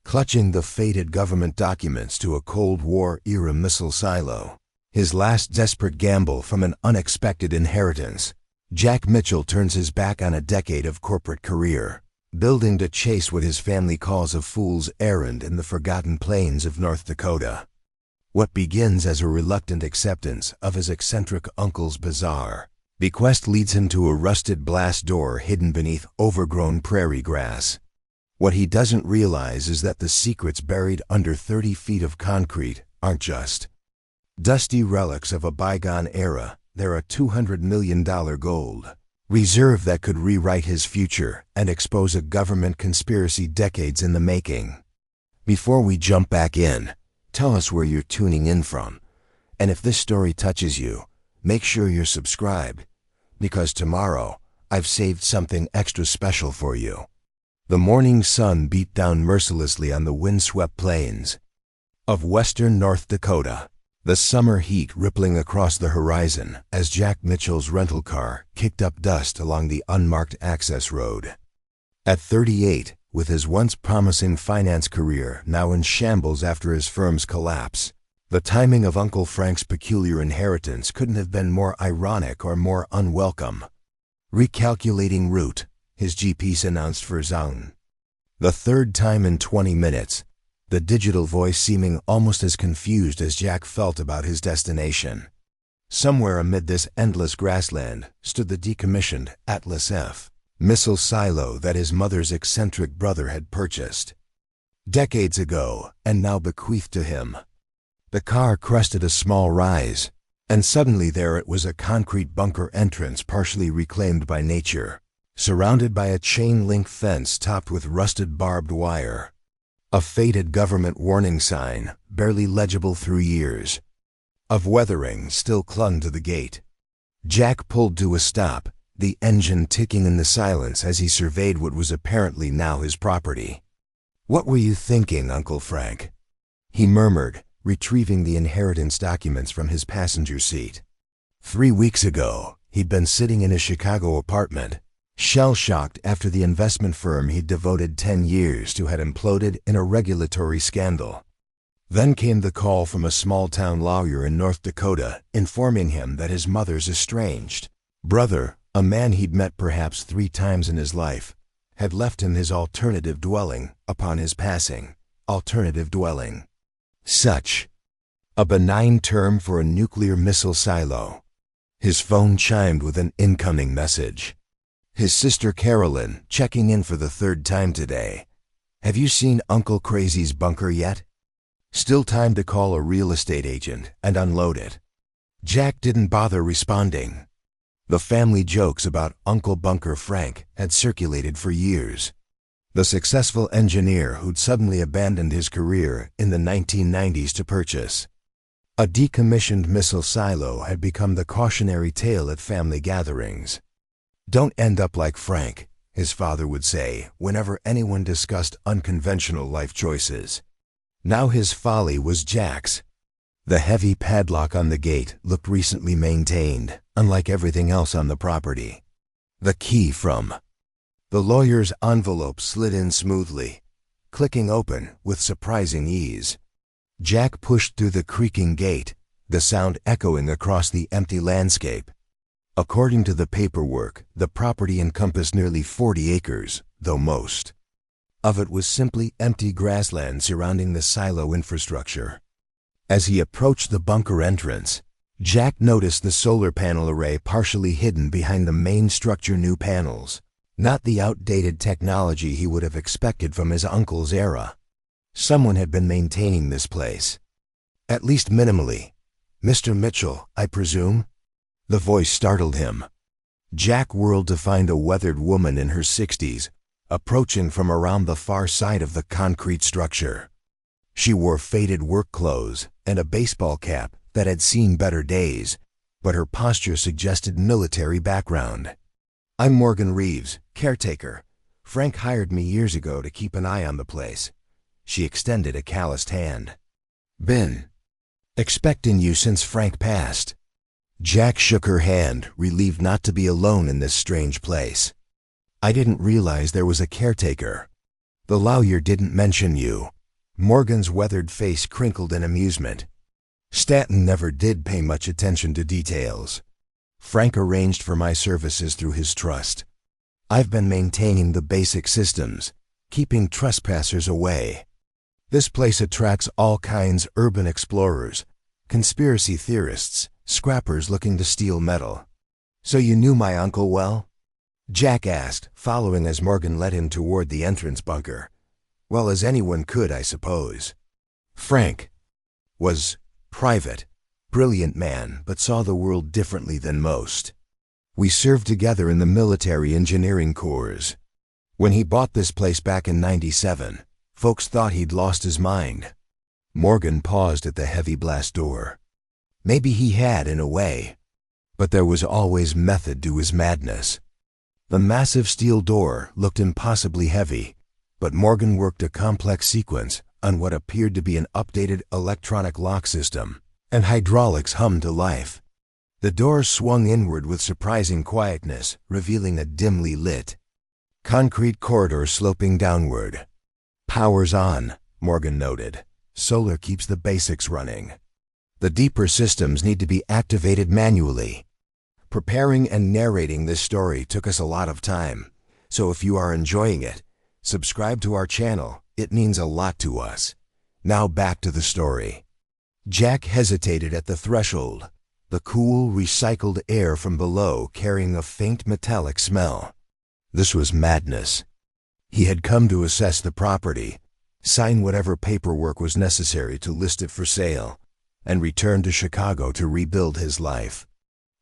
clutching the faded government documents to a Cold War-era missile silo. His last desperate gamble from an unexpected inheritance, Jack Mitchell turns his back on a decade of corporate career, building to chase what his family calls a fool's errand in the forgotten plains of North Dakota. What begins as a reluctant acceptance of his eccentric uncle's bizarre bequest leads him to a rusted blast door hidden beneath overgrown prairie grass. What he doesn't realize is that the secrets buried under 30 feet of concrete aren't just dusty relics of a bygone era. They're a $200 million gold reserve that could rewrite his future and expose a government conspiracy decades in the making. Before we jump back in, tell us where you're tuning in from, and if this story touches you, make sure you're subscribed, because tomorrow I've saved something extra special for you. The morning sun beat down mercilessly on the windswept plains of western North Dakota, the summer heat rippling across the horizon as Jack Mitchell's rental car kicked up dust along the unmarked access road. At 38, with his once promising finance career now in shambles after his firm's collapse, the timing of Uncle Frank's peculiar inheritance couldn't have been more ironic or more unwelcome. Recalculating route, his GPS announced for zone. The third time in 20 minutes, the digital voice seeming almost as confused as Jack felt about his destination. Somewhere amid this endless grassland stood the decommissioned Atlas F missile silo that his mother's eccentric brother had purchased decades ago and now bequeathed to him. The car crested a small rise, and suddenly there it was, a concrete bunker entrance partially reclaimed by nature, surrounded by a chain-link fence topped with rusted barbed wire. A faded government warning sign, barely legible through years of weathering, still clung to the gate. Jack pulled to a stop, the engine ticking in the silence as he surveyed what was apparently now his property. "What were you thinking, Uncle Frank?" he murmured, retrieving the inheritance documents from his passenger seat. 3 weeks ago, he'd been sitting in his Chicago apartment, shell-shocked after the investment firm he'd devoted 10 years to had imploded in a regulatory scandal. Then came the call from a small-town lawyer in North Dakota informing him that his mother's estranged brother, a man he'd met perhaps 3 times in his life, had left him his alternative dwelling upon his passing. Alternative dwelling. Such a benign term for a nuclear missile silo. His phone chimed with an incoming message. His sister Carolyn, checking in for the 3rd time today. "Have you seen Uncle Crazy's bunker yet?" Still time to call a real estate agent and unload it. Jack didn't bother responding. The family jokes about Uncle Bunker Frank had circulated for years. The successful engineer who'd suddenly abandoned his career in the 1990s to purchase a decommissioned missile silo had become the cautionary tale at family gatherings. "Don't end up like Frank," his father would say whenever anyone discussed unconventional life choices. Now his folly was Jack's. The heavy padlock on the gate looked recently maintained, unlike everything else on the property. The key from the lawyer's envelope slid in smoothly, clicking open with surprising ease. Jack pushed through the creaking gate, the sound echoing across the empty landscape. According to the paperwork, the property encompassed nearly 40 acres, though most of it was simply empty grassland surrounding the silo infrastructure. As he approached the bunker entrance, Jack noticed the solar panel array partially hidden behind the main structure. New panels, not the outdated technology he would have expected from his uncle's era. Someone had been maintaining this place, at least minimally. "Mr. Mitchell, I presume?" The voice startled him. Jack whirled to find a weathered woman in her 60s, approaching from around the far side of the concrete structure. She wore faded work clothes and a baseball cap that had seen better days, but her posture suggested military background. "I'm Morgan Reeves, caretaker. Frank hired me years ago to keep an eye on the place." She extended a calloused hand. "Been expecting you since Frank passed." Jack shook her hand, relieved not to be alone in this strange place. "I didn't realize there was a caretaker. The lawyer didn't mention you," Morgan's weathered face crinkled in amusement. Stanton never did pay much attention to details. Frank arranged for my services through his trust. I've been maintaining the basic systems, keeping trespassers away. This place attracts all kinds: urban explorers, conspiracy theorists, scrappers looking to steal metal. So you knew my uncle well? Jack asked, following as Morgan led him toward the entrance bunker. Well, as anyone could, I suppose. Frank was private, brilliant man, but saw the world differently than most. We served together in the military engineering corps. When he bought this place back in '97, folks thought he'd lost his mind. Morgan paused at the heavy blast door. Maybe he had, in a way, but there was always method to his madness. The massive steel door looked impossibly heavy, but Morgan worked a complex sequence on what appeared to be an updated electronic lock system, and hydraulics hummed to life. The door swung inward with surprising quietness, revealing a dimly lit, concrete corridor sloping downward. Power's on, Morgan noted. Solar keeps the basics running. The deeper systems need to be activated manually. Preparing and narrating this story took us a lot of time, so if you are enjoying it, subscribe to our channel. It means a lot to us. Now back to the story. Jack hesitated at the threshold, the cool, recycled air from below carrying a faint metallic smell. This was madness. He had come to assess the property, sign whatever paperwork was necessary to list it for sale, and return to Chicago to rebuild his life.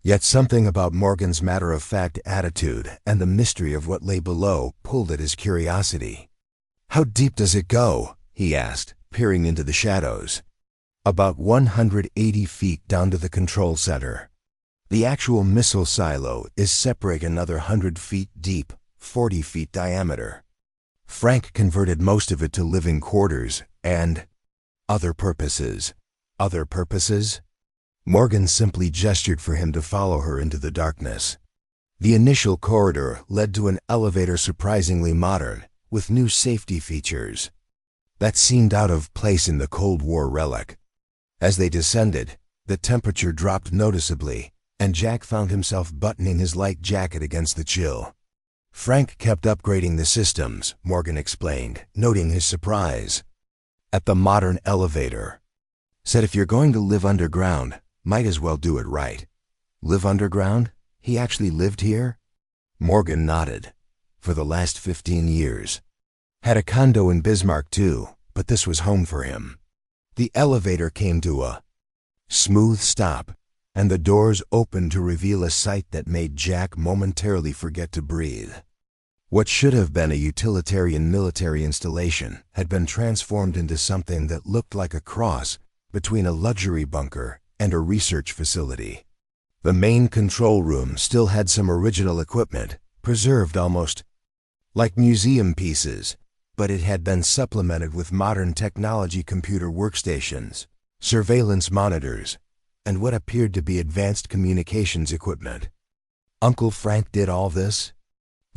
Yet something about Morgan's matter-of-fact attitude and the mystery of what lay below pulled at his curiosity. How deep does it go? He asked, peering into the shadows. About 180 feet down to the control center. The actual missile silo is separate another 100 feet deep, 40 feet diameter. Frank converted most of it to living quarters and other purposes. Other purposes? Morgan simply gestured for him to follow her into the darkness. The initial corridor led to an elevator surprisingly modern, with new safety features. That seemed out of place in the Cold War relic. As they descended, the temperature dropped noticeably, and Jack found himself buttoning his light jacket against the chill. Frank kept upgrading the systems, Morgan explained, noting his surprise. At the modern elevator. Said if you're going to live underground, might as well do it right. Live underground? He actually lived here? Morgan nodded. For the last 15 years. Had a condo in Bismarck too, but this was home for him. The elevator came to a smooth stop, and the doors opened to reveal a sight that made Jack momentarily forget to breathe. What should have been a utilitarian military installation had been transformed into something that looked like a cross between a luxury bunker and a research facility. The main control room still had some original equipment, preserved almost like museum pieces, but it had been supplemented with modern technology, computer workstations, surveillance monitors, and what appeared to be advanced communications equipment. Uncle Frank did all this?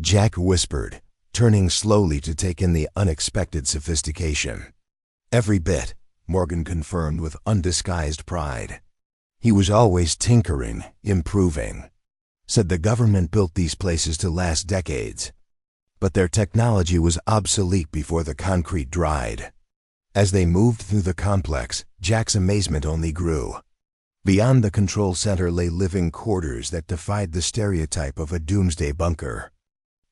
Jack whispered, turning slowly to take in the unexpected sophistication. Every bit, Morgan confirmed with undisguised pride. He was always tinkering, improving. Said the government built these places to last decades, but their technology was obsolete before the concrete dried. As they moved through the complex, Jack's amazement only grew. Beyond the control center lay living quarters that defied the stereotype of a doomsday bunker.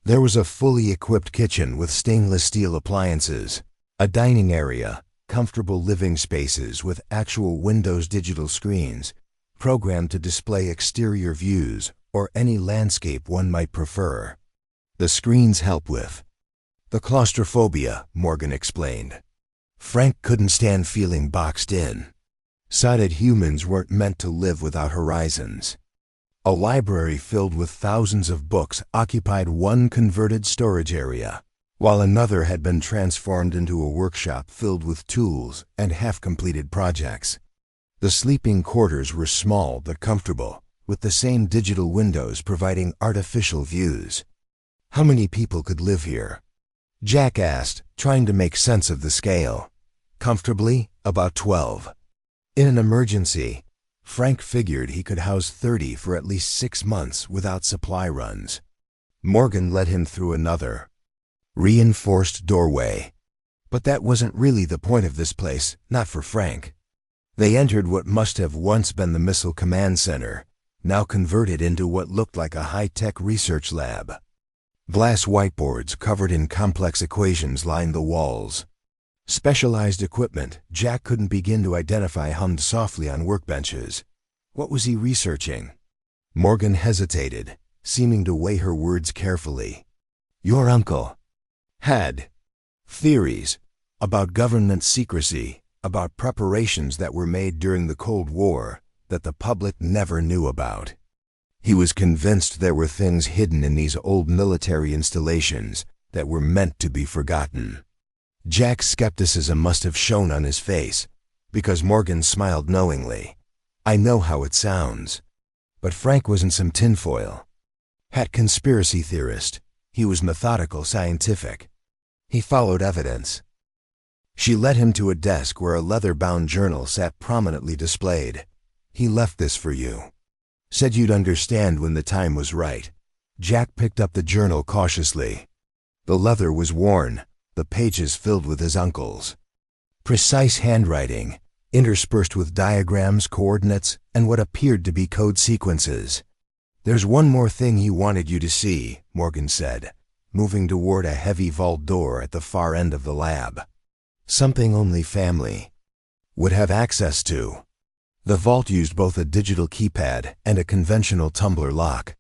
There was a fully equipped kitchen with stainless steel appliances, a dining area, comfortable living spaces with actual Windows digital screens, programmed to display exterior views or any landscape one might prefer. The screens help with the claustrophobia, Morgan explained. Frank couldn't stand feeling boxed in. Said humans weren't meant to live without horizons. A library filled with thousands of books occupied one converted storage area, while another had been transformed into a workshop filled with tools and half-completed projects. The sleeping quarters were small but comfortable, with the same digital windows providing artificial views. How many people could live here? Jack asked, trying to make sense of the scale. Comfortably, about 12. In an emergency, Frank figured he could house 30 for at least 6 months without supply runs. Morgan led him through another, reinforced doorway. But that wasn't really the point of this place, not for Frank. They entered what must have once been the Missile Command Center, now converted into what looked like a high-tech research lab. Glass whiteboards covered in complex equations lined the walls. Specialized equipment Jack couldn't begin to identify hummed softly on workbenches. What was he researching? Morgan hesitated, seeming to weigh her words carefully. Your uncle had theories about government secrecy, about preparations that were made during the Cold War that the public never knew about. He was convinced there were things hidden in these old military installations that were meant to be forgotten. Jack's skepticism must have shown on his face, because Morgan smiled knowingly. I know how it sounds. But Frank wasn't some tinfoil hat conspiracy theorist. He was methodical, scientific. He followed evidence. She led him to a desk where a leather-bound journal sat prominently displayed. He left this for you. Said you'd understand when the time was right. Jack picked up the journal cautiously. The leather was worn, the pages filled with his uncle's precise handwriting, interspersed with diagrams, coordinates, and what appeared to be code sequences. There's one more thing he wanted you to see, Morgan said, moving toward a heavy vault door at the far end of the lab. Something only family would have access to. The vault used both a digital keypad and a conventional tumbler lock.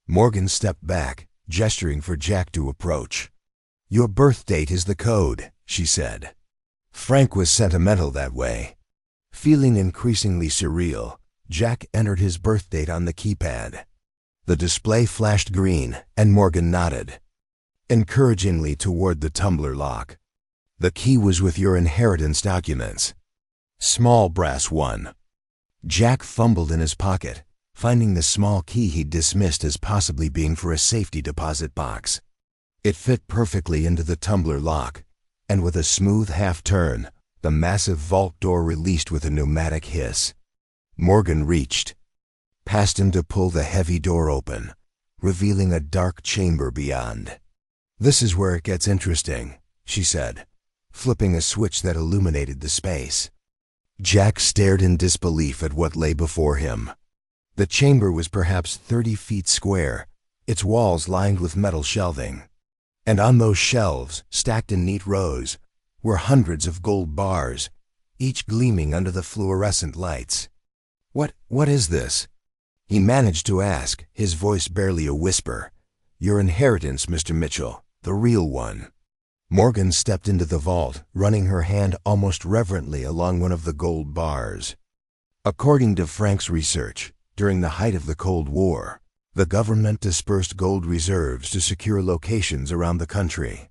Morgan stepped back, gesturing for Jack to approach. Your birth date is the code, she said. Frank was sentimental that way. Feeling increasingly surreal, Jack entered his birth date on the keypad. The display flashed green, and Morgan nodded encouragingly toward the tumbler lock. The key was with your inheritance documents. Small brass one. Jack fumbled in his pocket, finding the small key he'd dismissed as possibly being for a safety deposit box. It fit perfectly into the tumbler lock, and with a smooth half-turn, the massive vault door released with a pneumatic hiss. Morgan reached past him to pull the heavy door open, revealing a dark chamber beyond. This is where it gets interesting, she said, flipping a switch that illuminated the space. Jack stared in disbelief at what lay before him. The chamber was perhaps 30 feet square, its walls lined with metal shelving. And on those shelves, stacked in neat rows, were hundreds of gold bars, each gleaming under the fluorescent lights. What is this? He managed to ask, his voice barely a whisper. Your inheritance, Mr. Mitchell, the real one. Morgan stepped into the vault, running her hand almost reverently along one of the gold bars. According to Frank's research, during the height of the Cold War, the government dispersed gold reserves to secure locations around the country.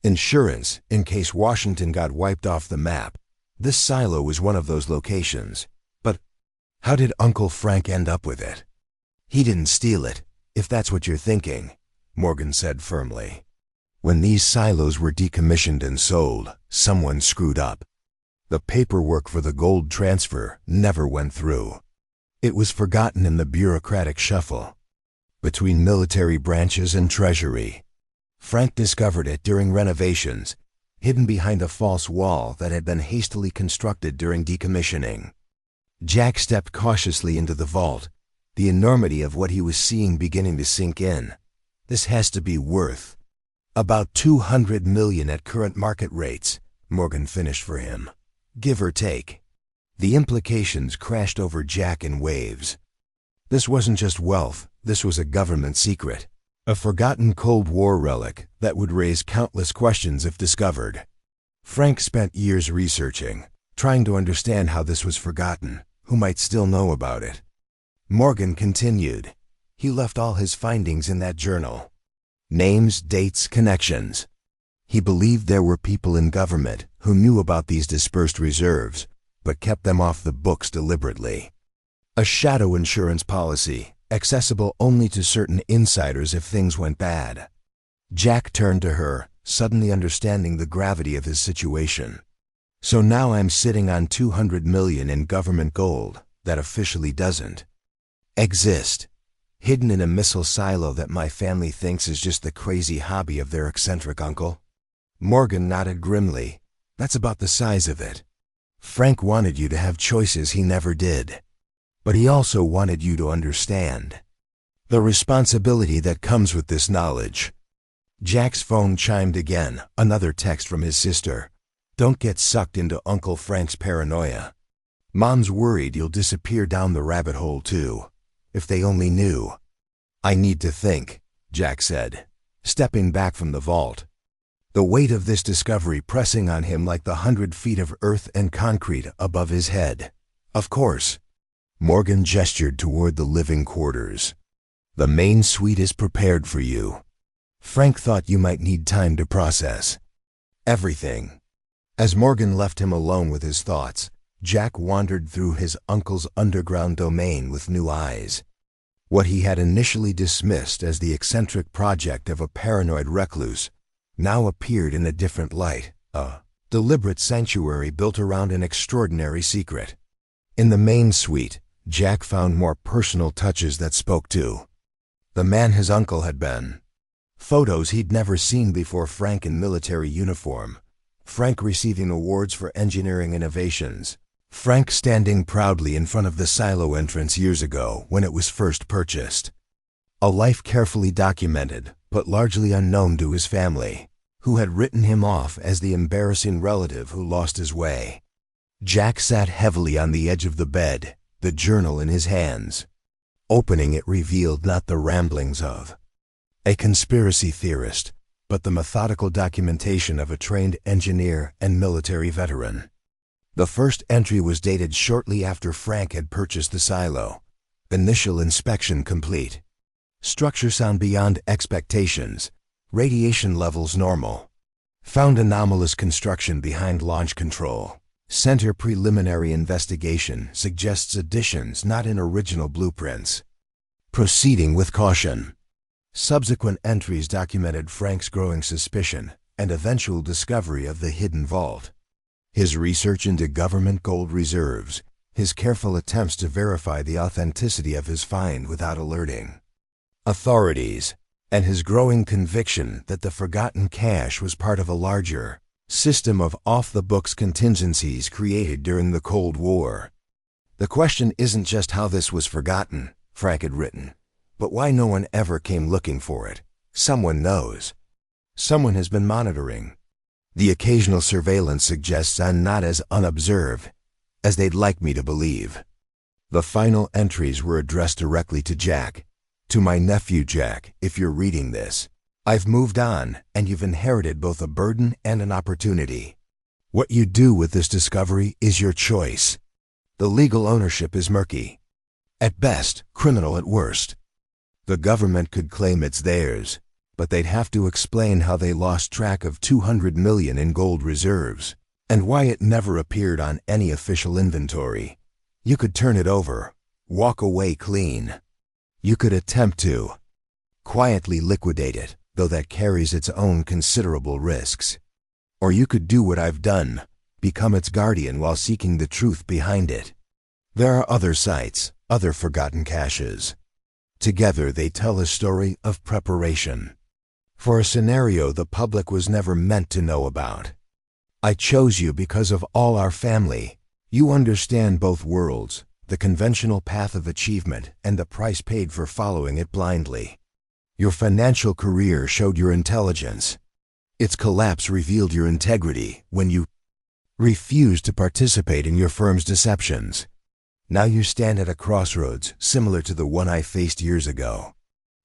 Insurance, in case Washington got wiped off the map. This silo was one of those locations. But how did Uncle Frank end up with it? He didn't steal it, if that's what you're thinking, Morgan said firmly. When these silos were decommissioned and sold, someone screwed up. The paperwork for the gold transfer never went through. It was forgotten in the bureaucratic shuffle between military branches and treasury. Frank discovered it during renovations, hidden behind a false wall that had been hastily constructed during decommissioning. Jack stepped cautiously into the vault, the enormity of what he was seeing beginning to sink in. This has to be worth about $200 million at current market rates, Morgan finished for him, give or take. The implications crashed over Jack in waves. This wasn't just wealth, this was a government secret, a forgotten Cold War relic that would raise countless questions if discovered. Frank spent years researching, trying to understand how this was forgotten, who might still know about it. Morgan continued. He left all his findings in that journal. Names, dates, connections. He believed there were people in government who knew about these dispersed reserves, but kept them off the books deliberately. A shadow insurance policy, accessible only to certain insiders if things went bad. Jack turned to her, suddenly understanding the gravity of his situation. So now I'm sitting on 200 million in government gold that officially doesn't exist, hidden in a missile silo that my family thinks is just the crazy hobby of their eccentric uncle. Morgan nodded grimly. That's about the size of it. Frank wanted you to have choices he never did. But he also wanted you to understand the responsibility that comes with this knowledge. Jack's phone chimed again, another text from his sister. Don't get sucked into Uncle Frank's paranoia. Mom's worried you'll disappear down the rabbit hole too. If they only knew. I need to think, Jack said, stepping back from the vault. The weight of this discovery pressing on him like the 100 feet of earth and concrete above his head. Of course. Morgan gestured toward the living quarters. The main suite is prepared for you. Frank thought you might need time to process everything. As Morgan left him alone with his thoughts, Jack wandered through his uncle's underground domain with new eyes. What he had initially dismissed as the eccentric project of a paranoid recluse now appeared in a different light, a deliberate sanctuary built around an extraordinary secret. In the main suite, Jack found more personal touches that spoke to the man his uncle had been. Photos he'd never seen before Frank in military uniform. Frank receiving awards for engineering innovations. Frank standing proudly in front of the silo entrance years ago when it was first purchased. A life carefully documented, but largely unknown to his family, who had written him off as the embarrassing relative who lost his way. Jack sat heavily on the edge of the bed, the journal in his hands. Opening it revealed not the ramblings of a conspiracy theorist, but the methodical documentation of a trained engineer and military veteran. The first entry was dated shortly after Frank had purchased the silo. Initial inspection complete. Structure sound beyond expectations. Radiation levels normal. Found anomalous construction behind launch control. Center preliminary investigation suggests additions not in original blueprints. Proceeding with caution. Subsequent entries documented Frank's growing suspicion and eventual discovery of the hidden vault. His research into government gold reserves, his careful attempts to verify the authenticity of his find without alerting authorities, and his growing conviction that the forgotten cache was part of a larger system of off-the-books contingencies created during the Cold War. The question isn't just how this was forgotten, Frank had written, but why no one ever came looking for it. Someone knows. Someone has been monitoring. The occasional surveillance suggests I'm not as unobserved as they'd like me to believe. The final entries were addressed directly to Jack. To my nephew Jack, if you're reading this, I've moved on, and you've inherited both a burden and an opportunity. What you do with this discovery is your choice. The legal ownership is murky. At best, criminal at worst. The government could claim it's theirs, but they'd have to explain how they lost track of 200 million in gold reserves, and why it never appeared on any official inventory. You could turn it over, walk away clean. You could attempt to quietly liquidate it, though that carries its own considerable risks. Or you could do what I've done, become its guardian while seeking the truth behind it. There are other sites, other forgotten caches. Together they tell a story of preparation for a scenario the public was never meant to know about. I chose you because of all our family. You understand both worlds, the conventional path of achievement and the price paid for following it blindly. Your financial career showed your intelligence. Its collapse revealed your integrity when you refused to participate in your firm's deceptions. Now you stand at a crossroads similar to the one I faced years ago.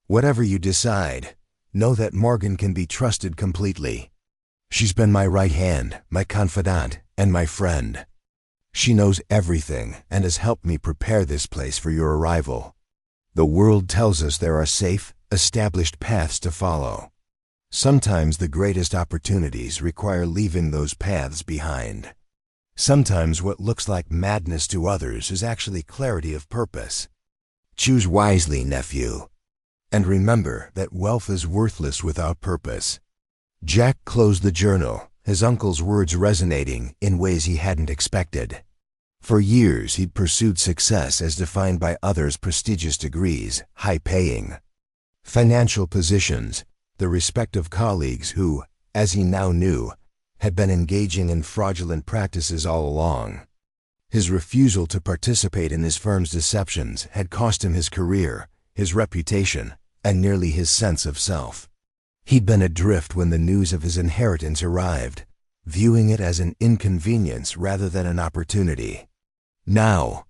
Whatever you decide, know that Morgan can be trusted completely. She's been my right hand, my confidant, and my friend. She knows everything and has helped me prepare this place for your arrival. The world tells us there are safe, established paths to follow. Sometimes the greatest opportunities require leaving those paths behind. Sometimes what looks like madness to others is actually clarity of purpose. Choose wisely, nephew. And remember that wealth is worthless without purpose. Jack closed the journal, his uncle's words resonating in ways he hadn't expected. For years he'd pursued success as defined by others' prestigious degrees, high-paying financial positions, the respect of colleagues who, as he now knew, had been engaging in fraudulent practices all along. His refusal to participate in his firm's deceptions had cost him his career, his reputation, and nearly his sense of self. He'd been adrift when the news of his inheritance arrived, viewing it as an inconvenience rather than an opportunity. Now,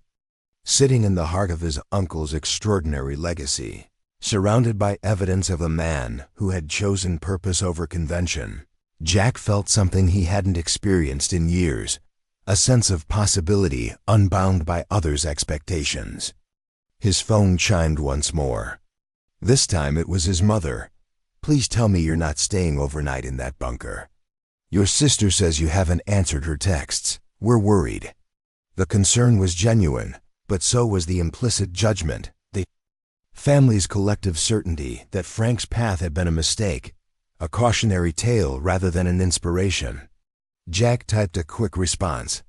sitting in the heart of his uncle's extraordinary legacy, surrounded by evidence of a man who had chosen purpose over convention, Jack felt something he hadn't experienced in years, a sense of possibility unbound by others' expectations. His phone chimed once more. This time it was his mother. "Please tell me you're not staying overnight in that bunker. Your sister says you haven't answered her texts. We're worried." The concern was genuine, but so was the implicit judgment, the family's collective certainty that Frank's path had been a mistake, a cautionary tale rather than an inspiration. Jack typed a quick response.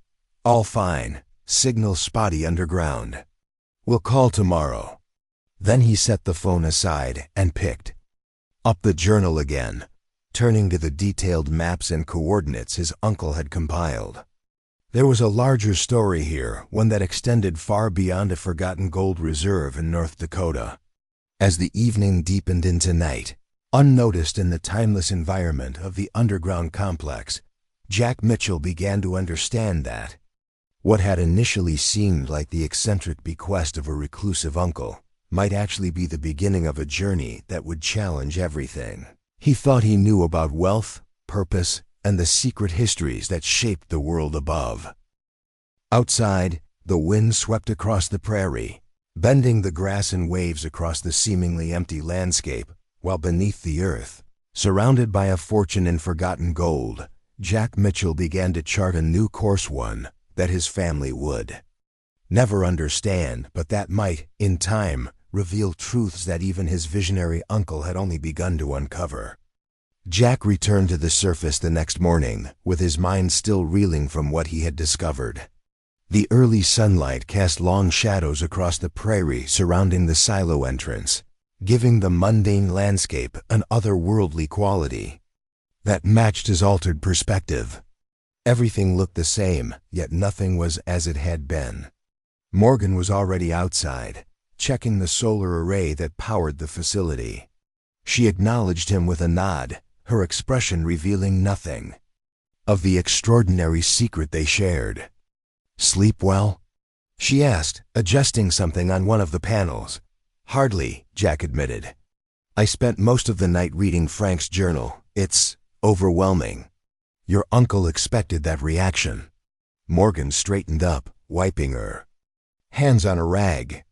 "All fine. Signal spotty underground. We'll call tomorrow." Then he set the phone aside and picked up the journal again, turning to the detailed maps and coordinates his uncle had compiled. There was a larger story here, one that extended far beyond a forgotten gold reserve in North Dakota. As the evening deepened into night, unnoticed in the timeless environment of the underground complex, Jack Mitchell began to understand that what had initially seemed like the eccentric bequest of a reclusive uncle might actually be the beginning of a journey that would challenge everything he thought he knew about wealth, purpose, and the secret histories that shaped the world above. Outside, the wind swept across the prairie, bending the grass in waves across the seemingly empty landscape, while beneath the earth, surrounded by a fortune in forgotten gold, Jack Mitchell began to chart a new course, one that his family would never understand, but that might, in time, reveal truths that even his visionary uncle had only begun to uncover. Jack returned to the surface the next morning, with his mind still reeling from what he had discovered. The early sunlight cast long shadows across the prairie surrounding the silo entrance, giving the mundane landscape an otherworldly quality that matched his altered perspective. Everything looked the same, yet nothing was as it had been. Morgan was already outside, checking the solar array that powered the facility. She acknowledged him with a nod, her expression revealing nothing of the extraordinary secret they shared. "Sleep well?" she asked, adjusting something on one of the panels. "Hardly," Jack admitted. "I spent most of the night reading Frank's journal. It's overwhelming." "Your uncle expected that reaction." Morgan straightened up, wiping her hands on a rag.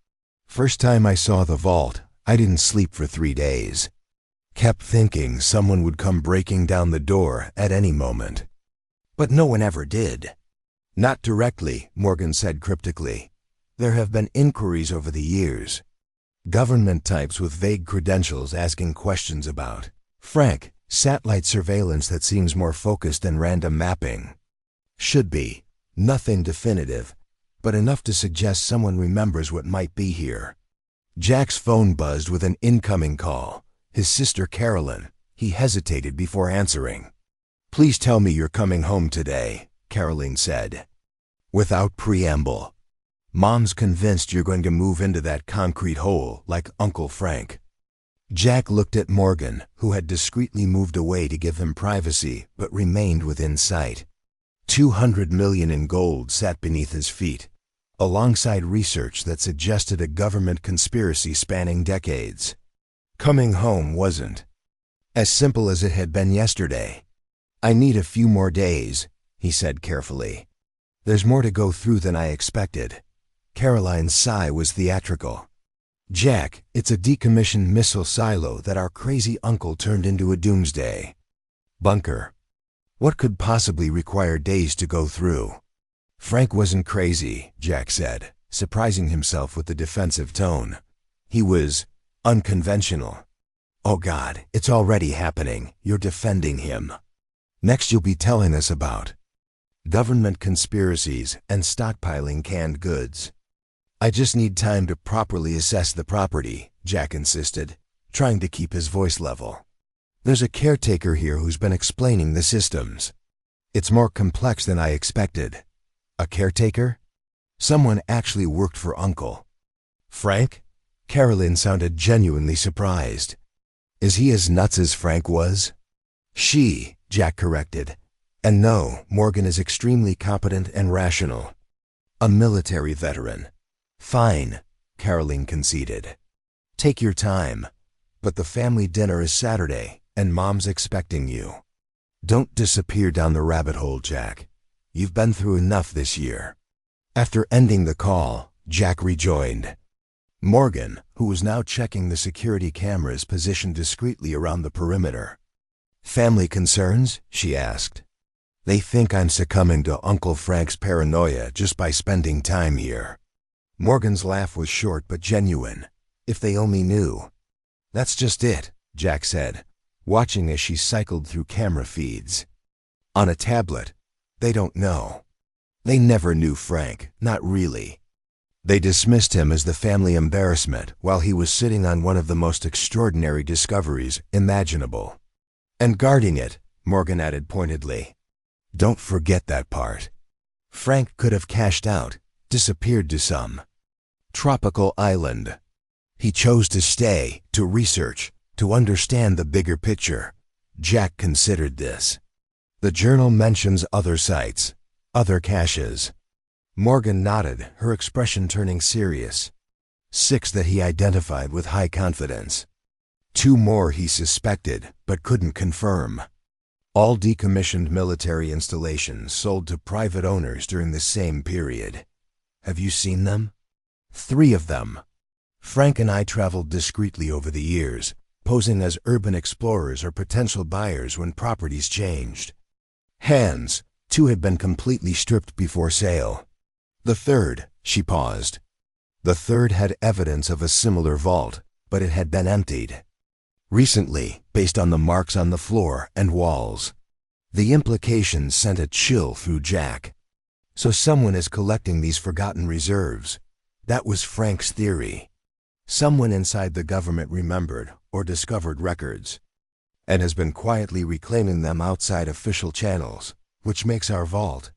"First time I saw the vault, I didn't sleep for 3 days. Kept thinking someone would come breaking down the door at any moment. But no one ever did." "Not directly," Morgan said cryptically. "There have been inquiries over the years. Government types with vague credentials asking questions about Frank, satellite surveillance that seems more focused than random mapping. Should be. Nothing definitive, but enough to suggest someone remembers what might be here." Jack's phone buzzed with an incoming call. His sister Carolyn. He hesitated before answering. "Please tell me you're coming home today," Caroline said, without preamble. "Mom's convinced you're going to move into that concrete hole like Uncle Frank." Jack looked at Morgan, who had discreetly moved away to give him privacy but remained within sight. 200 million in gold sat beneath his feet, alongside research that suggested a government conspiracy spanning decades. Coming home wasn't as simple as it had been yesterday. "I need a few more days," he said carefully. "There's more to go through than I expected." Caroline's sigh was theatrical. "Jack, it's a decommissioned missile silo that our crazy uncle turned into a doomsday bunker. What could possibly require days to go through?" "Frank wasn't crazy," Jack said, surprising himself with the defensive tone. "He was unconventional." "Oh God, it's already happening. You're defending him." Next you'll be telling us about government conspiracies and stockpiling canned goods. I just need time to properly assess the property, Jack insisted, trying to keep his voice level. There's a caretaker here who's been explaining the systems. It's more complex than I expected. A caretaker? Someone actually worked for Uncle Frank? Carolyn sounded genuinely surprised. Is he as nuts as Frank was? Jack corrected. And no, Morgan is extremely competent and rational. A military veteran. Fine, Carolyn conceded. Take your time. But the family dinner is Saturday, and Mom's expecting you. Don't disappear down the rabbit hole, Jack. You've been through enough this year. After ending the call, Jack rejoined. Morgan, who was now checking the security cameras positioned discreetly around the perimeter. Family concerns? She asked. They think I'm succumbing to Uncle Frank's paranoia just by spending time here. Morgan's laugh was short but genuine. If they only knew. That's just it, Jack said, watching as she cycled through camera feeds. On a tablet. They don't know. They never knew Frank, not really. They dismissed him as the family embarrassment while he was sitting on one of the most extraordinary discoveries imaginable. And guarding it, Morgan added pointedly. Don't forget that part. Frank could have cashed out, disappeared to some tropical island. He chose to stay, to research, to understand the bigger picture. Jack considered this. The journal mentions other sites, other caches. Morgan nodded, her expression turning serious. 6 that he identified with high confidence. 2 more he suspected, but couldn't confirm. All decommissioned military installations sold to private owners during the same period. Have you seen them? 3 of them. Frank and I traveled discreetly over the years, posing as urban explorers or potential buyers when properties changed. Hands, 2 had been completely stripped before sale. The 3rd, she paused. The 3rd had evidence of a similar vault, but it had been emptied. Recently, based on the marks on the floor and walls. The implications sent a chill through Jack. So someone is collecting these forgotten reserves. That was Frank's theory. Someone inside the government remembered or discovered records, and has been quietly reclaiming them outside official channels, which makes our vault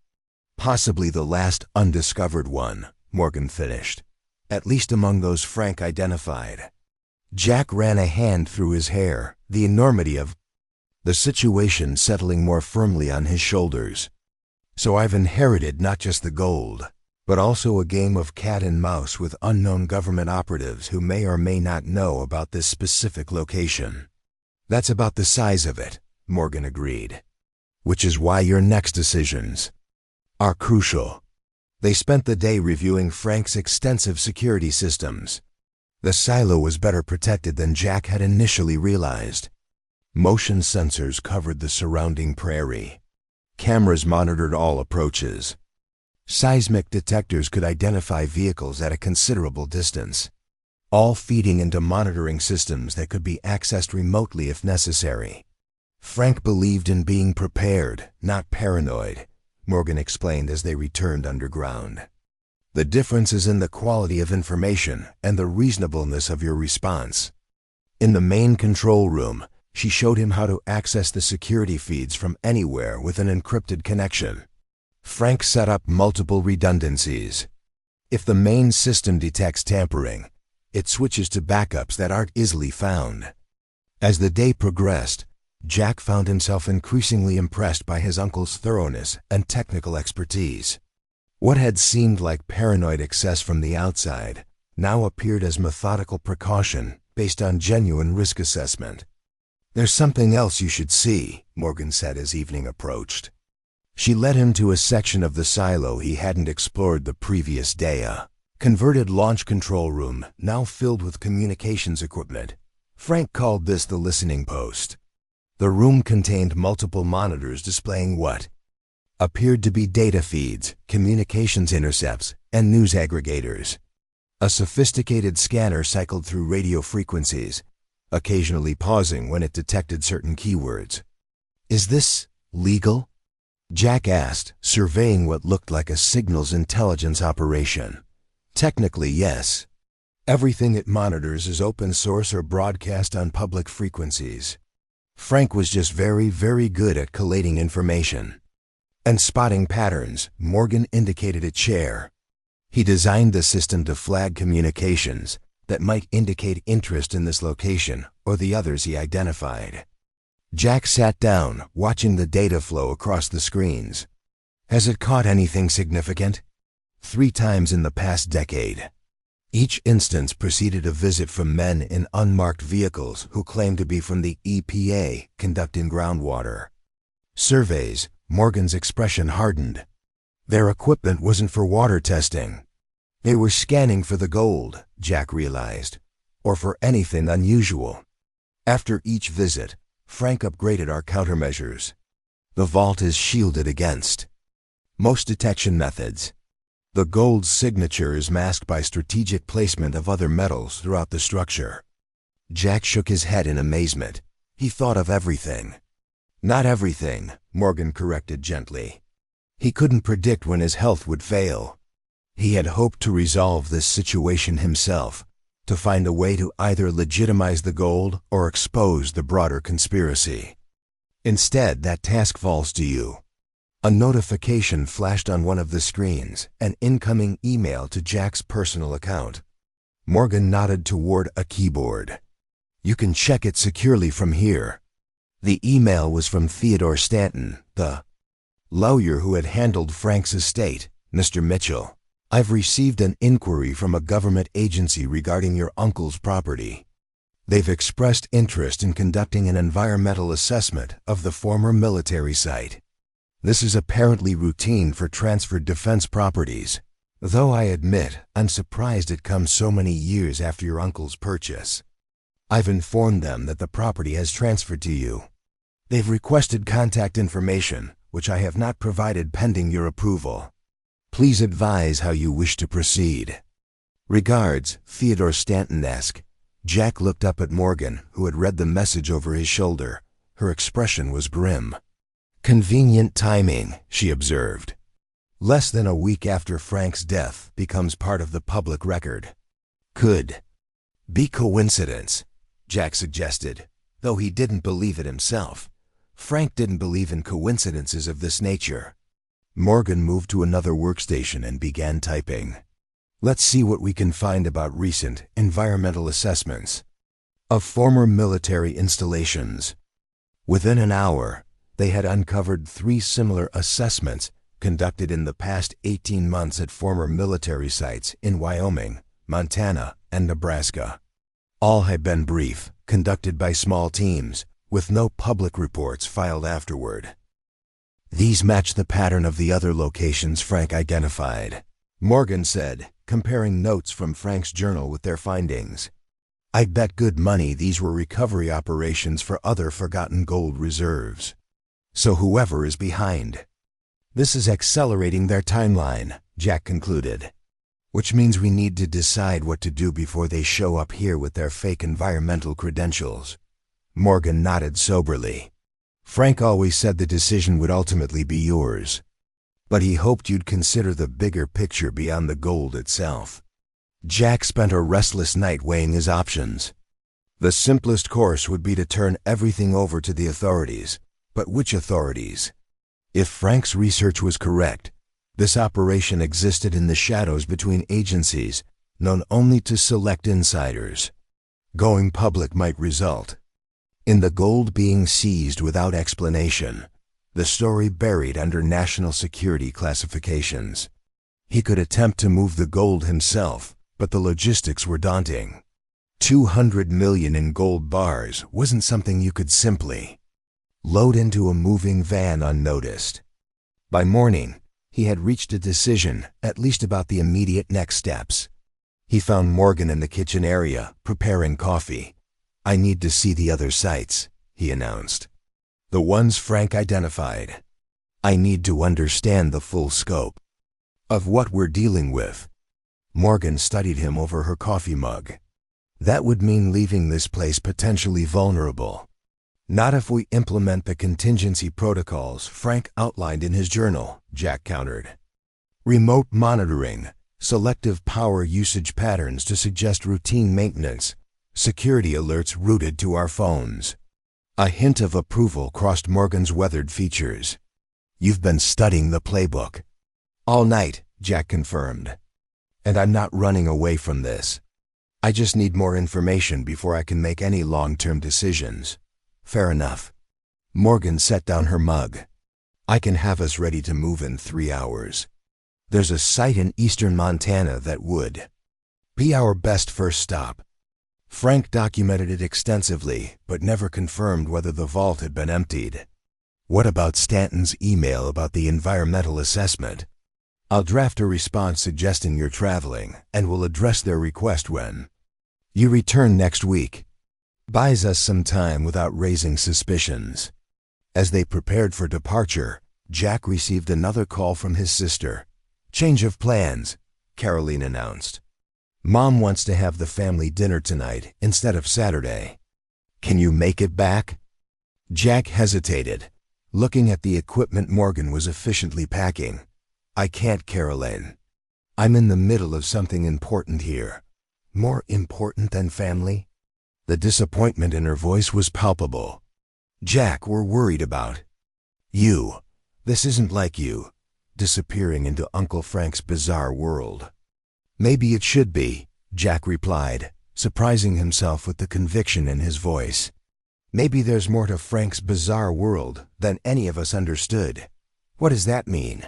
possibly the last undiscovered one, Morgan finished, at least among those Frank identified. Jack ran a hand through his hair, the enormity of the situation settling more firmly on his shoulders. So I've inherited not just the gold, but also a game of cat and mouse with unknown government operatives who may or may not know about this specific location. That's about the size of it, Morgan agreed. Which is why your next decisions are crucial. They spent the day reviewing Frank's extensive security systems. The silo was better protected than Jack had initially realized. Motion sensors covered the surrounding prairie. Cameras monitored all approaches. Seismic detectors could identify vehicles at a considerable distance, all feeding into monitoring systems that could be accessed remotely if necessary. Frank believed in being prepared, not paranoid, Morgan explained as they returned underground. The difference is in the quality of information and the reasonableness of your response. In the main control room, she showed him how to access the security feeds from anywhere with an encrypted connection. Frank set up multiple redundancies. If the main system detects tampering, it switches to backups that aren't easily found. As the day progressed, Jack found himself increasingly impressed by his uncle's thoroughness and technical expertise. What had seemed like paranoid excess from the outside now appeared as methodical precaution based on genuine risk assessment. There's something else you should see, Morgan said as evening approached. She led him to a section of the silo he hadn't explored the previous day, a converted launch control room now filled with communications equipment. Frank called this the listening post. The room contained multiple monitors displaying what appeared to be data feeds, communications intercepts, and news aggregators. A sophisticated scanner cycled through radio frequencies, occasionally pausing when it detected certain keywords. Is this Legal? Jack asked, surveying what looked like a signals intelligence operation. Technically, yes. Everything it monitors is open source or broadcast on public frequencies. Frank was just very, very good at collating information. And spotting patterns. Morgan indicated a chair. He designed the system to flag communications that might indicate interest in this location or the others he identified. Jack sat down, watching the data flow across the screens. Has it caught anything significant? 3 times in the past decade. Each instance preceded a visit from men in unmarked vehicles who claimed to be from the EPA conducting groundwater surveys. Morgan's expression hardened. Their equipment wasn't for water testing. They were scanning for the gold, Jack realized, or for anything unusual. After each visit, Frank upgraded our countermeasures. The vault is shielded against most detection methods. The gold's signature is masked by strategic placement of other metals throughout the structure. Jack shook his head in amazement. He thought of everything. Not everything, Morgan corrected gently. He couldn't predict when his health would fail. He had hoped to resolve this situation himself, to find a way to either legitimize the gold or expose the broader conspiracy. Instead, that task falls to you. A notification flashed on one of the screens, an incoming email to Jack's personal account. Morgan nodded toward a keyboard. You can check it securely from here. The email was from Theodore Stanton, the lawyer who had handled Frank's estate. Mr. Mitchell, I've received an inquiry from a government agency regarding your uncle's property. They've expressed interest in conducting an environmental assessment of the former military site. This is apparently routine for transferred defense properties, though I admit I'm surprised it comes so many years after your uncle's purchase. I've informed them that the property has transferred to you. They've requested contact information, which I have not provided pending your approval. Please advise how you wish to proceed. Regards, Theodore Stanton-esque. Jack looked up at Morgan, who had read the message over his shoulder. Her expression was grim. Convenient timing, she observed. Less than a week after Frank's death becomes part of the public record. Could be coincidence, Jack suggested, though he didn't believe it himself. Frank didn't believe in coincidences of this nature. Morgan moved to another workstation and began typing. Let's see what we can find about recent environmental assessments of former military installations. Within an hour, they had uncovered 3 similar assessments conducted in the past 18 months at former military sites in Wyoming, Montana, and Nebraska. All had been brief, conducted by small teams, with no public reports filed afterward. These match the pattern of the other locations Frank identified, Morgan said, comparing notes from Frank's journal with their findings. I'd bet good money these were recovery operations for other forgotten gold reserves. So whoever is behind. This is accelerating their timeline, Jack concluded. Which means we need to decide what to do before they show up here with their fake environmental credentials. Morgan nodded soberly. Frank always said the decision would ultimately be yours. But he hoped you'd consider the bigger picture beyond the gold itself. Jack spent a restless night weighing his options. The simplest course would be to turn everything over to the authorities. But which authorities? If Frank's research was correct, this operation existed in the shadows between agencies, known only to select insiders. Going public might result in the gold being seized without explanation, the story buried under national security classifications. He could attempt to move the gold himself, but the logistics were daunting. 200 million in gold bars wasn't something you could simply load into a moving van unnoticed. By morning, he had reached a decision, at least about the immediate next steps. He found Morgan in the kitchen area, preparing coffee. I need to see the other sites, he announced. The ones Frank identified. I need to understand the full scope of what we're dealing with. Morgan studied him over her coffee mug. That would mean leaving this place potentially vulnerable. Not if we implement the contingency protocols Frank outlined in his journal, Jack countered. Remote monitoring, selective power usage patterns to suggest routine maintenance, security alerts routed to our phones. A hint of approval crossed Morgan's weathered features. You've been studying the playbook. All night, Jack confirmed. And I'm not running away from this. I just need more information before I can make any long-term decisions. Fair enough. Morgan set down her mug. I can have us ready to move in 3 hours. There's a site in eastern Montana that would be our best first stop. Frank documented it extensively, but never confirmed whether the vault had been emptied. What about Stanton's email about the environmental assessment? I'll draft a response suggesting you're traveling, and we'll address their request when you return next week. Buys us some time without raising suspicions. As they prepared for departure, Jack received another call from his sister. Change of plans, Caroline announced. Mom wants to have the family dinner tonight instead of Saturday. Can you make it back? Jack hesitated, looking at the equipment Morgan was efficiently packing. I can't, Caroline. I'm in the middle of something important here. More important than family? The disappointment in her voice was palpable. Jack, we're worried about you. This isn't like you, disappearing into Uncle Frank's bizarre world. Maybe it should be, Jack replied, surprising himself with the conviction in his voice. Maybe there's more to Frank's bizarre world than any of us understood. What does that mean?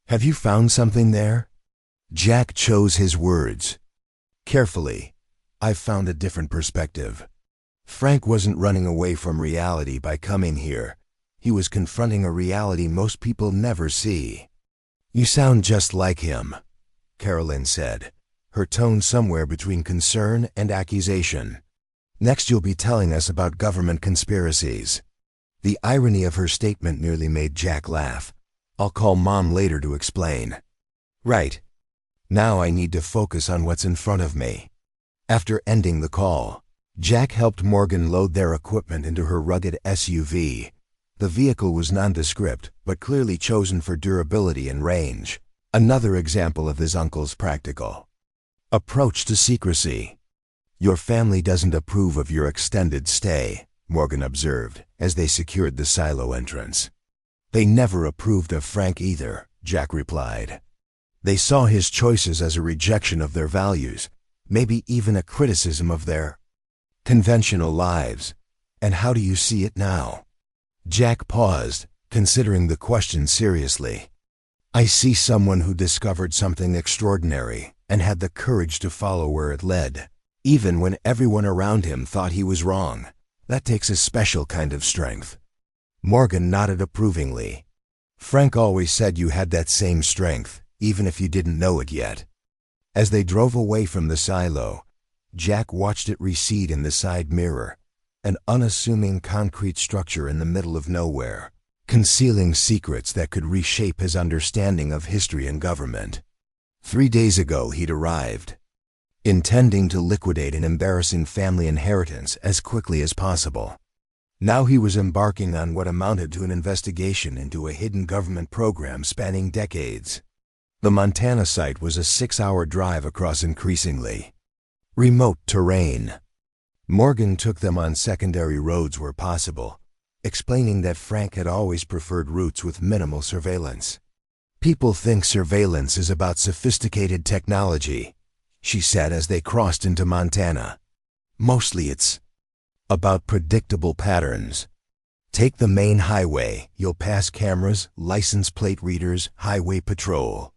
Have you found something there? Jack chose his words carefully. I've found a different perspective. Frank wasn't running away from reality by coming here. He was confronting a reality most people never see. You sound just like him, Caroline said, her tone somewhere between concern and accusation. Next you'll be telling us about government conspiracies. The irony of her statement nearly made Jack laugh. I'll call Mom later to explain. Right. Now I need to focus on what's in front of me. After ending the call, Jack helped Morgan load their equipment into her rugged SUV. The vehicle was nondescript, but clearly chosen for durability and range. Another example of his uncle's practical approach to secrecy. Your family doesn't approve of your extended stay, Morgan observed, as they secured the silo entrance. They never approved of Frank either, Jack replied. They saw his choices as a rejection of their values, maybe even a criticism of their conventional lives. And how do you see it now? Jack paused, considering the question seriously. I see someone who discovered something extraordinary and had the courage to follow where it led, even when everyone around him thought he was wrong. That takes a special kind of strength. Morgan nodded approvingly. Frank always said you had that same strength, even if you didn't know it yet. As they drove away from the silo, Jack watched it recede in the side mirror, an unassuming concrete structure in the middle of nowhere, concealing secrets that could reshape his understanding of history and government. 3 days ago he'd arrived, intending to liquidate an embarrassing family inheritance as quickly as possible. Now he was embarking on what amounted to an investigation into a hidden government program spanning decades. The Montana site was a 6-hour drive across increasingly remote terrain. Morgan took them on secondary roads where possible, explaining that Frank had always preferred routes with minimal surveillance. People think surveillance is about sophisticated technology, she said as they crossed into Montana. Mostly it's about predictable patterns. Take the main highway, you'll pass cameras, license plate readers, highway patrol.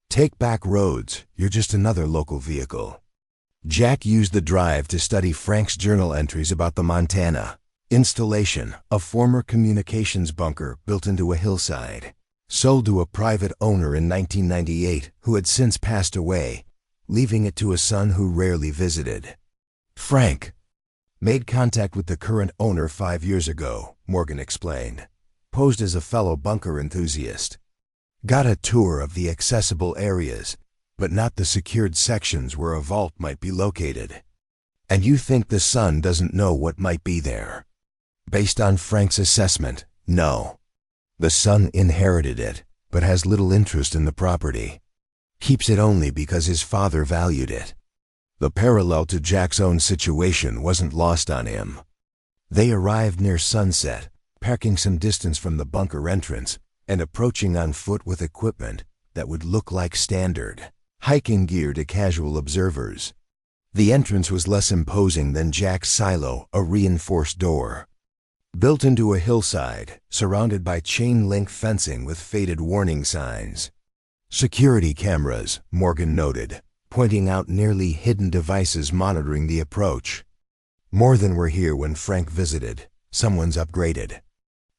Take back roads, you're just another local vehicle. Jack used the drive to study Frank's journal entries about the Montana installation, a former communications bunker built into a hillside, sold to a private owner in 1998 who had since passed away, leaving it to a son who rarely visited. Frank made contact with the current owner 5 years ago, Morgan explained, posed as a fellow bunker enthusiast. Got a tour of the accessible areas, but not the secured sections where a vault might be located. And you think the son doesn't know what might be there? Based on Frank's assessment, no. The son inherited it, but has little interest in the property. Keeps it only because his father valued it. The parallel to Jack's own situation wasn't lost on him. They arrived near sunset, parking some distance from the bunker entrance, and approaching on foot with equipment that would look like standard hiking gear to casual observers. The entrance was less imposing than Jack's silo, a reinforced door. Built into a hillside, surrounded by chain-link fencing with faded warning signs. Security cameras, Morgan noted, pointing out nearly hidden devices monitoring the approach. More than were here when Frank visited. Someone's upgraded.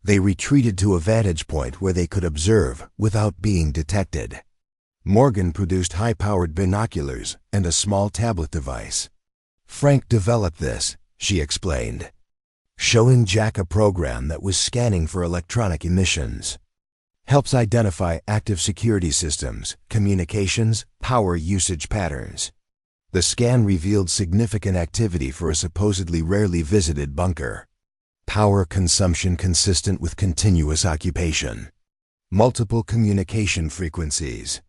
They retreated to a vantage point where they could observe without being detected. Morgan produced high-powered binoculars and a small tablet device. Frank developed this, she explained, showing Jack a program that was scanning for electronic emissions. Helps identify active security systems, communications, power usage patterns. The scan revealed significant activity for a supposedly rarely visited bunker. Power consumption consistent with continuous occupation. Multiple communication frequencies.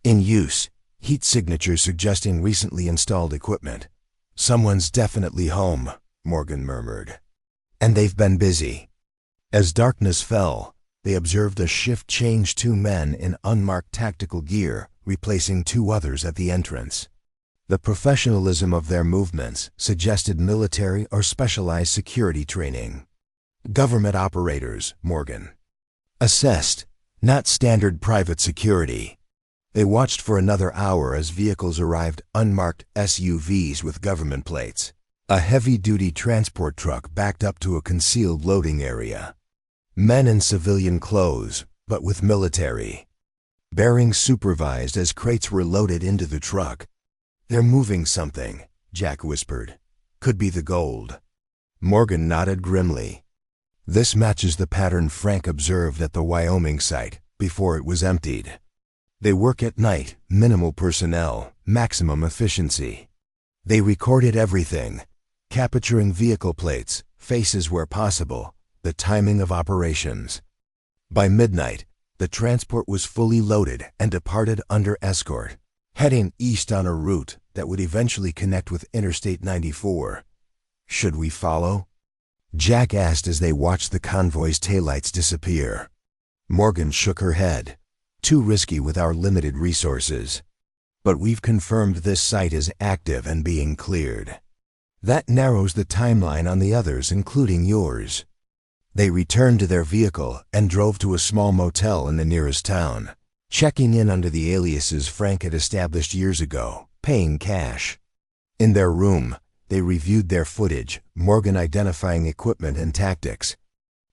In use, heat signatures suggesting recently installed equipment. Someone's definitely home, Morgan murmured. And they've been busy. As darkness fell, they observed a shift change 2 men in unmarked tactical gear, replacing 2 others at the entrance. The professionalism of their movements suggested military or specialized security training. Government operators, Morgan assessed, not standard private security. They watched for another hour as vehicles arrived, unmarked SUVs with government plates. A heavy-duty transport truck backed up to a concealed loading area. Men in civilian clothes, but with military bearings supervised as crates were loaded into the truck. They're moving something, Jack whispered. Could be the gold. Morgan nodded grimly. This matches the pattern Frank observed at the Wyoming site before it was emptied. They work at night, minimal personnel, maximum efficiency. They recorded everything, capturing vehicle plates, faces where possible, the timing of operations. By midnight, the transport was fully loaded and departed under escort, heading east on a route that would eventually connect with Interstate 94. Should we follow? Jack asked as they watched the convoy's taillights disappear. Morgan shook her head. Too risky with our limited resources. But we've confirmed this site is active and being cleared. That narrows the timeline on the others, including yours. They returned to their vehicle and drove to a small motel in the nearest town, checking in under the aliases Frank had established years ago, paying cash. In their room, they reviewed their footage, Morgan identifying equipment and tactics.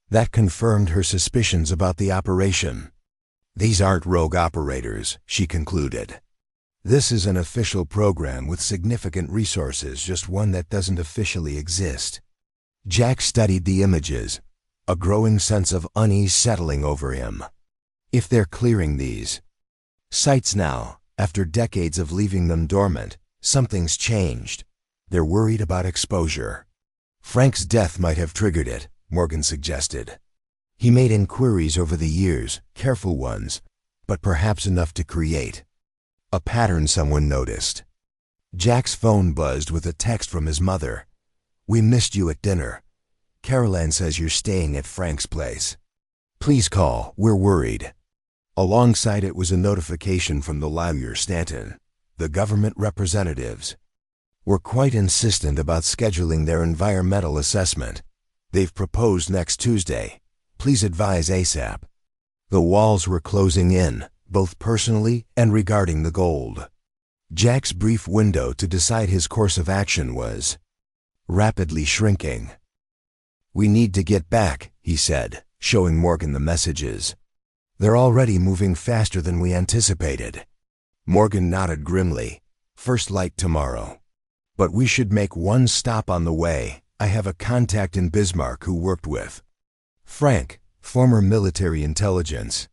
That confirmed her suspicions about the operation. These aren't rogue operators, she concluded. This is an official program with significant resources, just one that doesn't officially exist. Jack studied the images, a growing sense of unease settling over him. If they're clearing these sites now, after decades of leaving them dormant, something's changed. They're worried about exposure. Frank's death might have triggered it, Morgan suggested. He made inquiries over the years, careful ones, but perhaps enough to create a pattern someone noticed. Jack's phone buzzed with a text from his mother. We missed you at dinner. Caroline says you're staying at Frank's place. Please call, we're worried. Alongside it was a notification from the lawyer Stanton. The government representatives were quite insistent about scheduling their environmental assessment. They've proposed next Tuesday. Please advise ASAP. The walls were closing in, both personally and regarding the gold. Jack's brief window to decide his course of action was rapidly shrinking. We need to get back, he said, showing Morgan the messages. They're already moving faster than we anticipated. Morgan nodded grimly. First light tomorrow. But we should make one stop on the way. I have a contact in Bismarck who worked with Frank, former military intelligence.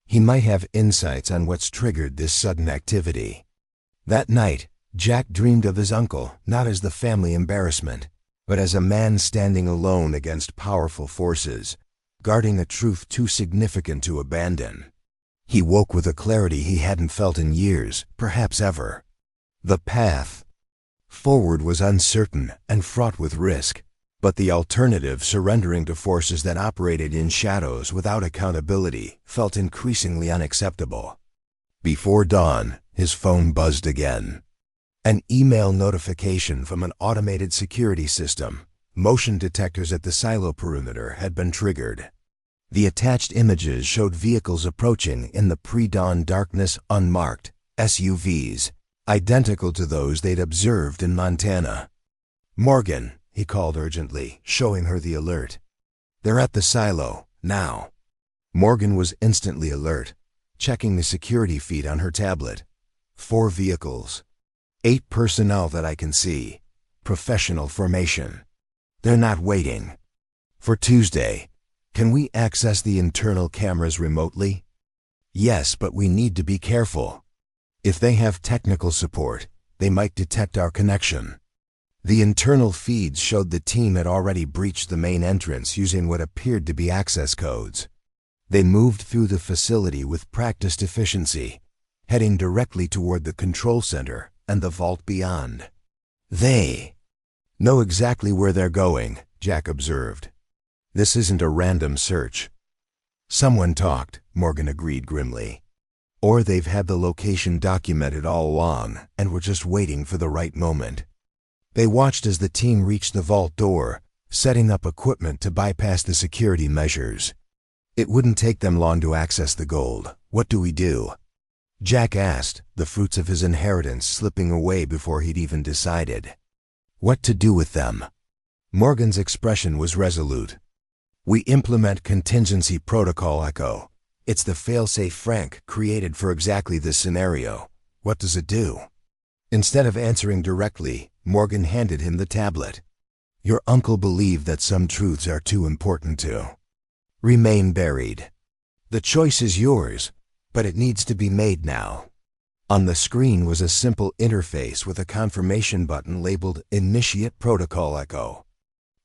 He might have insights on what's triggered this sudden activity. That night, Jack dreamed of his uncle, not as the family embarrassment, but as a man standing alone against powerful forces, guarding a truth too significant to abandon. He woke with a clarity he hadn't felt in years, perhaps ever. The path forward was uncertain and fraught with risk, but the alternative, surrendering to forces that operated in shadows without accountability, felt increasingly unacceptable. Before dawn, his phone buzzed again. An email notification from an automated security system. Motion detectors at the silo perimeter had been triggered. The attached images showed vehicles approaching in the pre-dawn darkness, unmarked SUVs, identical to those they'd observed in Montana. "Morgan," he called urgently, showing her the alert. "They're at the silo, now." Morgan was instantly alert, checking the security feed on her tablet. 4 vehicles. 8 personnel that I can see. Professional formation. They're not waiting. For Tuesday, can we access the internal cameras remotely? Yes, but we need to be careful. If they have technical support, they might detect our connection. The internal feeds showed the team had already breached the main entrance using what appeared to be access codes. They moved through the facility with practiced efficiency, heading directly toward the control center and the vault beyond. They know exactly where they're going, Jack observed. This isn't a random search. Someone talked, Morgan agreed grimly. Or they've had the location documented all along and were just waiting for the right moment. They watched as the team reached the vault door, setting up equipment to bypass the security measures. It wouldn't take them long to access the gold. What do we do? Jack asked, the fruits of his inheritance slipping away before he'd even decided. What to do with them? Morgan's expression was resolute. We implement contingency protocol Echo. It's the failsafe Frank created for exactly this scenario. What does it do? Instead of answering directly, Morgan handed him the tablet. Your uncle believed that some truths are too important to remain buried. The choice is yours, but it needs to be made now. On the screen was a simple interface with a confirmation button labeled Initiate Protocol Echo.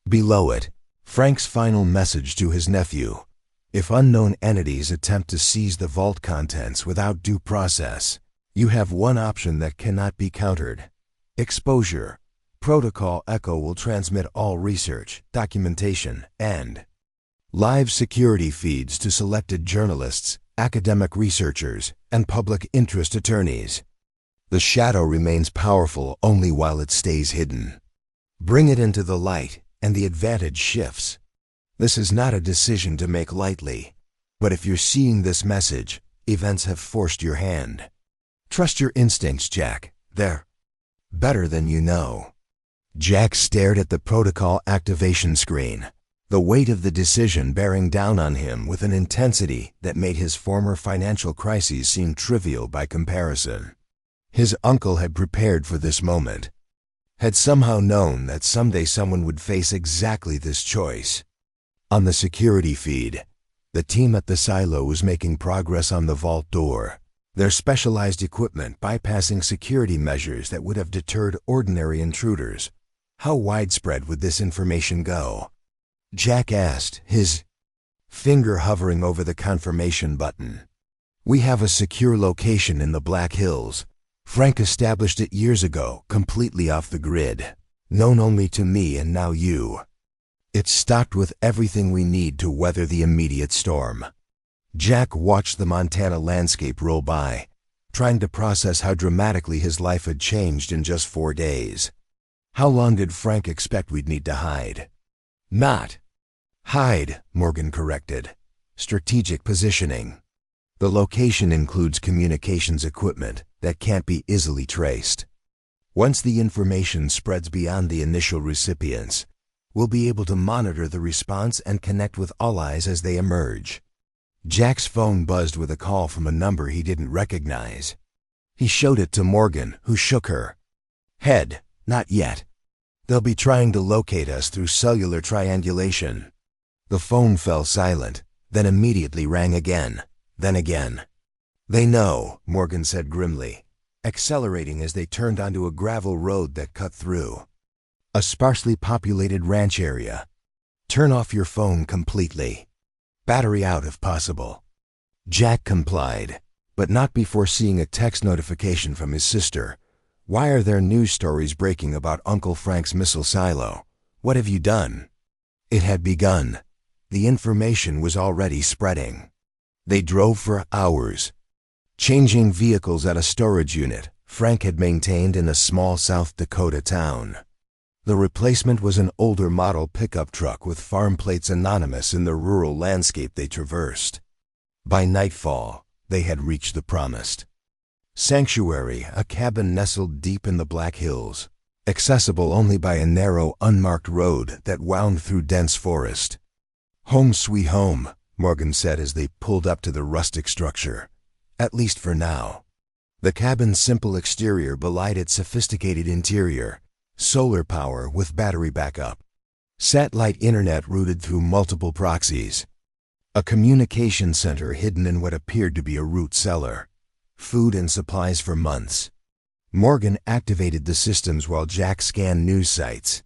Below it, Frank's final message to his nephew. If unknown entities attempt to seize the vault contents without due process, you have one option that cannot be countered. Exposure. Protocol Echo will transmit all research, documentation, and live security feeds to selected journalists, academic researchers, and public interest attorneys. The shadow remains powerful only while it stays hidden. Bring it into the light, and the advantage shifts. This is not a decision to make lightly, but if you're seeing this message, events have forced your hand. Trust your instincts, Jack. They're better than you know. Jack stared at the protocol activation screen, the weight of the decision bearing down on him with an intensity that made his former financial crises seem trivial by comparison. His uncle had prepared for this moment, had somehow known that someday someone would face exactly this choice. On the security feed, the team at the silo was making progress on the vault door, their specialized equipment bypassing security measures that would have deterred ordinary intruders. How widespread would this information go? Jack asked, his finger hovering over the confirmation button. We have a secure location in the Black Hills. Frank established it years ago, completely off the grid, known only to me and now you. It's stocked with everything we need to weather the immediate storm. Jack watched the Montana landscape roll by, trying to process how dramatically his life had changed in just 4 days. How long did Frank expect we'd need to hide? Not hide, Morgan corrected. Strategic positioning. The location includes communications equipment that can't be easily traced. Once the information spreads beyond the initial recipients, we'll be able to monitor the response and connect with allies as they emerge. Jack's phone buzzed with a call from a number he didn't recognize. He showed it to Morgan, who shook her head. Not yet. They'll be trying to locate us through cellular triangulation. The phone fell silent, then immediately rang again, then again. They know, Morgan said grimly, accelerating as they turned onto a gravel road that cut through. A sparsely populated ranch area. Turn off your phone completely. Battery out if possible. Jack complied, but not before seeing a text notification from his sister. Why are there news stories breaking about Uncle Frank's missile silo? What have you done? It had begun. The information was already spreading. They drove for hours, changing vehicles at a storage unit Frank had maintained in a small South Dakota town. The replacement was an older model pickup truck with farm plates anonymous in the rural landscape they traversed. By nightfall, they had reached the promised sanctuary, a cabin nestled deep in the Black Hills, accessible only by a narrow, unmarked road that wound through dense forest. "Home sweet home," Morgan said as they pulled up to the rustic structure. "At least for now." The cabin's simple exterior belied its sophisticated interior. Solar power with battery backup. Satellite internet routed through multiple proxies. A communication center hidden in what appeared to be a root cellar. Food and supplies for months. Morgan activated the systems while Jack scanned news sites.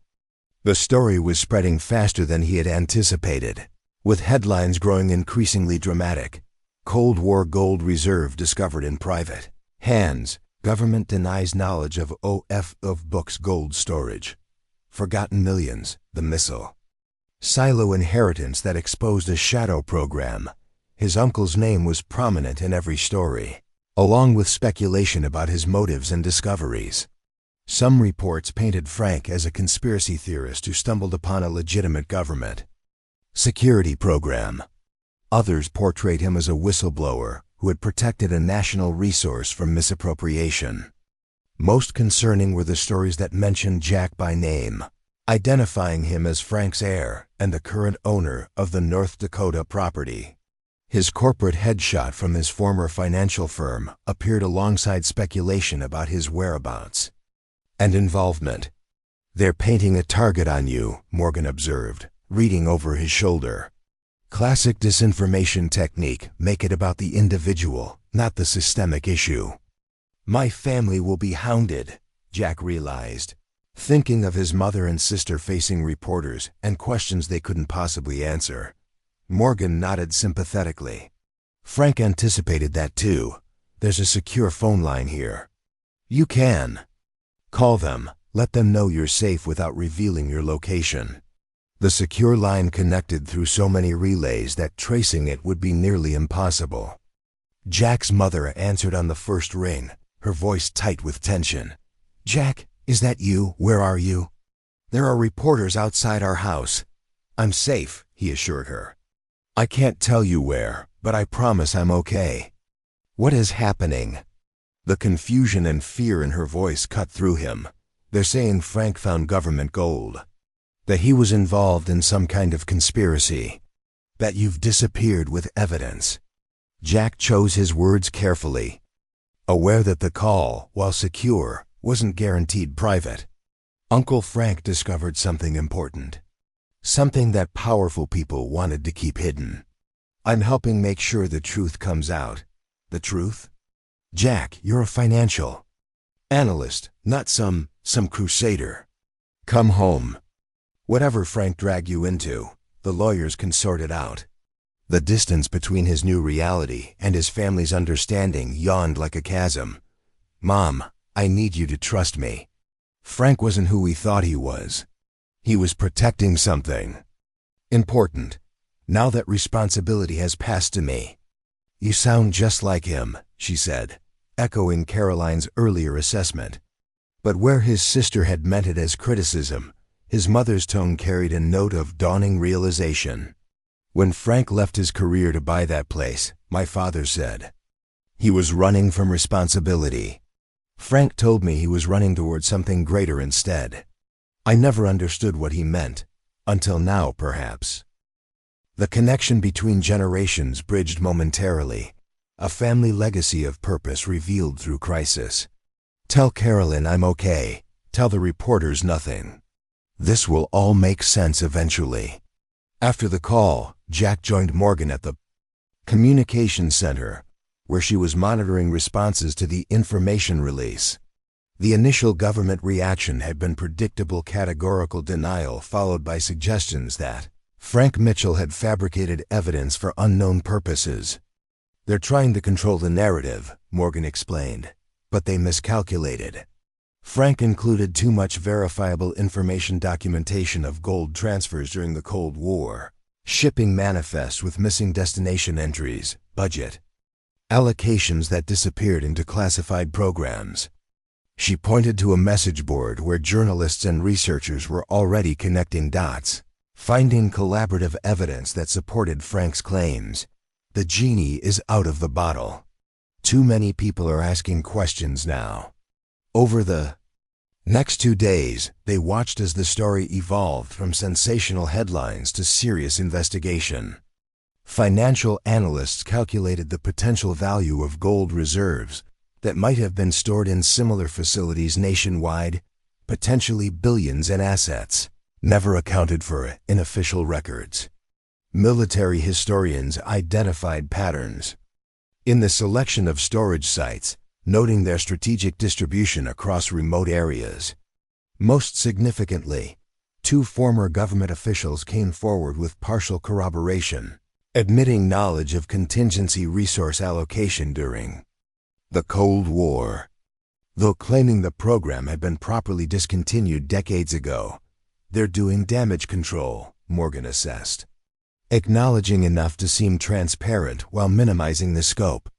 The story was spreading faster than he had anticipated, with headlines growing increasingly dramatic. Cold War gold reserve discovered in private hands. Government denies knowledge of of books gold storage. Forgotten millions, the missile silo inheritance that exposed a shadow program. His uncle's name was prominent in every story, along with speculation about his motives and discoveries. Some reports painted Frank as a conspiracy theorist who stumbled upon a legitimate government security program. Others portrayed him as a whistleblower who had protected a national resource from misappropriation. Most concerning were the stories that mentioned Jack by name, identifying him as Frank's heir and the current owner of the North Dakota property. His corporate headshot from his former financial firm appeared alongside speculation about his whereabouts and involvement. "They're painting a target on you," Morgan observed, reading over his shoulder. Classic disinformation technique, make it about the individual, not the systemic issue. "My family will be hounded," Jack realized, thinking of his mother and sister facing reporters and questions they couldn't possibly answer. Morgan nodded sympathetically. "Frank anticipated that too. There's a secure phone line here. You can call them, let them know you're safe without revealing your location." The secure line connected through so many relays that tracing it would be nearly impossible. Jack's mother answered on the first ring, her voice tight with tension. "Jack, is that you? Where are you?" "There are reporters outside our house." "I'm safe," he assured her. "I can't tell you where, but I promise I'm okay." "What is happening?" The confusion and fear in her voice cut through him. "They're saying Frank found government gold. That he was involved in some kind of conspiracy. That you've disappeared with evidence." Jack chose his words carefully, aware that the call, while secure, wasn't guaranteed private. Uncle Frank discovered something important. Something that powerful people wanted to keep hidden. "I'm helping make sure the truth comes out." "The truth?" "Jack, you're a financial analyst, not some crusader. Come home. Whatever Frank dragged you into, the lawyers can sort it out." The distance between his new reality and his family's understanding yawned like a chasm. "Mom, I need you to trust me. Frank wasn't who we thought he was. He was protecting something important. Now that responsibility has passed to me." "You sound just like him," she said, echoing Caroline's earlier assessment. But where his sister had meant it as criticism, his mother's tone carried a note of dawning realization. "When Frank left his career to buy that place," my father said, "he was running from responsibility. Frank told me he was running towards something greater instead. I never understood what he meant, until now perhaps." The connection between generations bridged momentarily, a family legacy of purpose revealed through crisis. "Tell Carolyn I'm okay. Tell the reporters nothing. This will all make sense eventually." After the call, Jack joined Morgan at the communications center, where she was monitoring responses to the information release. The initial government reaction had been predictable categorical denial followed by suggestions that Frank Mitchell had fabricated evidence for unknown purposes. "They're trying to control the narrative," Morgan explained, "but they miscalculated. Frank included too much verifiable information documentation of gold transfers during the Cold War, shipping manifests with missing destination entries, budget allocations that disappeared into classified programs." She pointed to a message board where journalists and researchers were already connecting dots, finding collaborative evidence that supported Frank's claims. The genie is out of the bottle. Too many people are asking questions now. Over the next 2 days, they watched as the story evolved from sensational headlines to serious investigation. Financial analysts calculated the potential value of gold reserves that might have been stored in similar facilities nationwide, potentially billions in assets, never accounted for in official records. Military historians identified patterns in the selection of storage sites, noting their strategic distribution across remote areas. Most significantly, 2 former government officials came forward with partial corroboration, admitting knowledge of contingency resource allocation during the Cold War. Though claiming the program had been properly discontinued decades ago, they're doing damage control, Morgan assessed, acknowledging enough to seem transparent while minimizing the scope.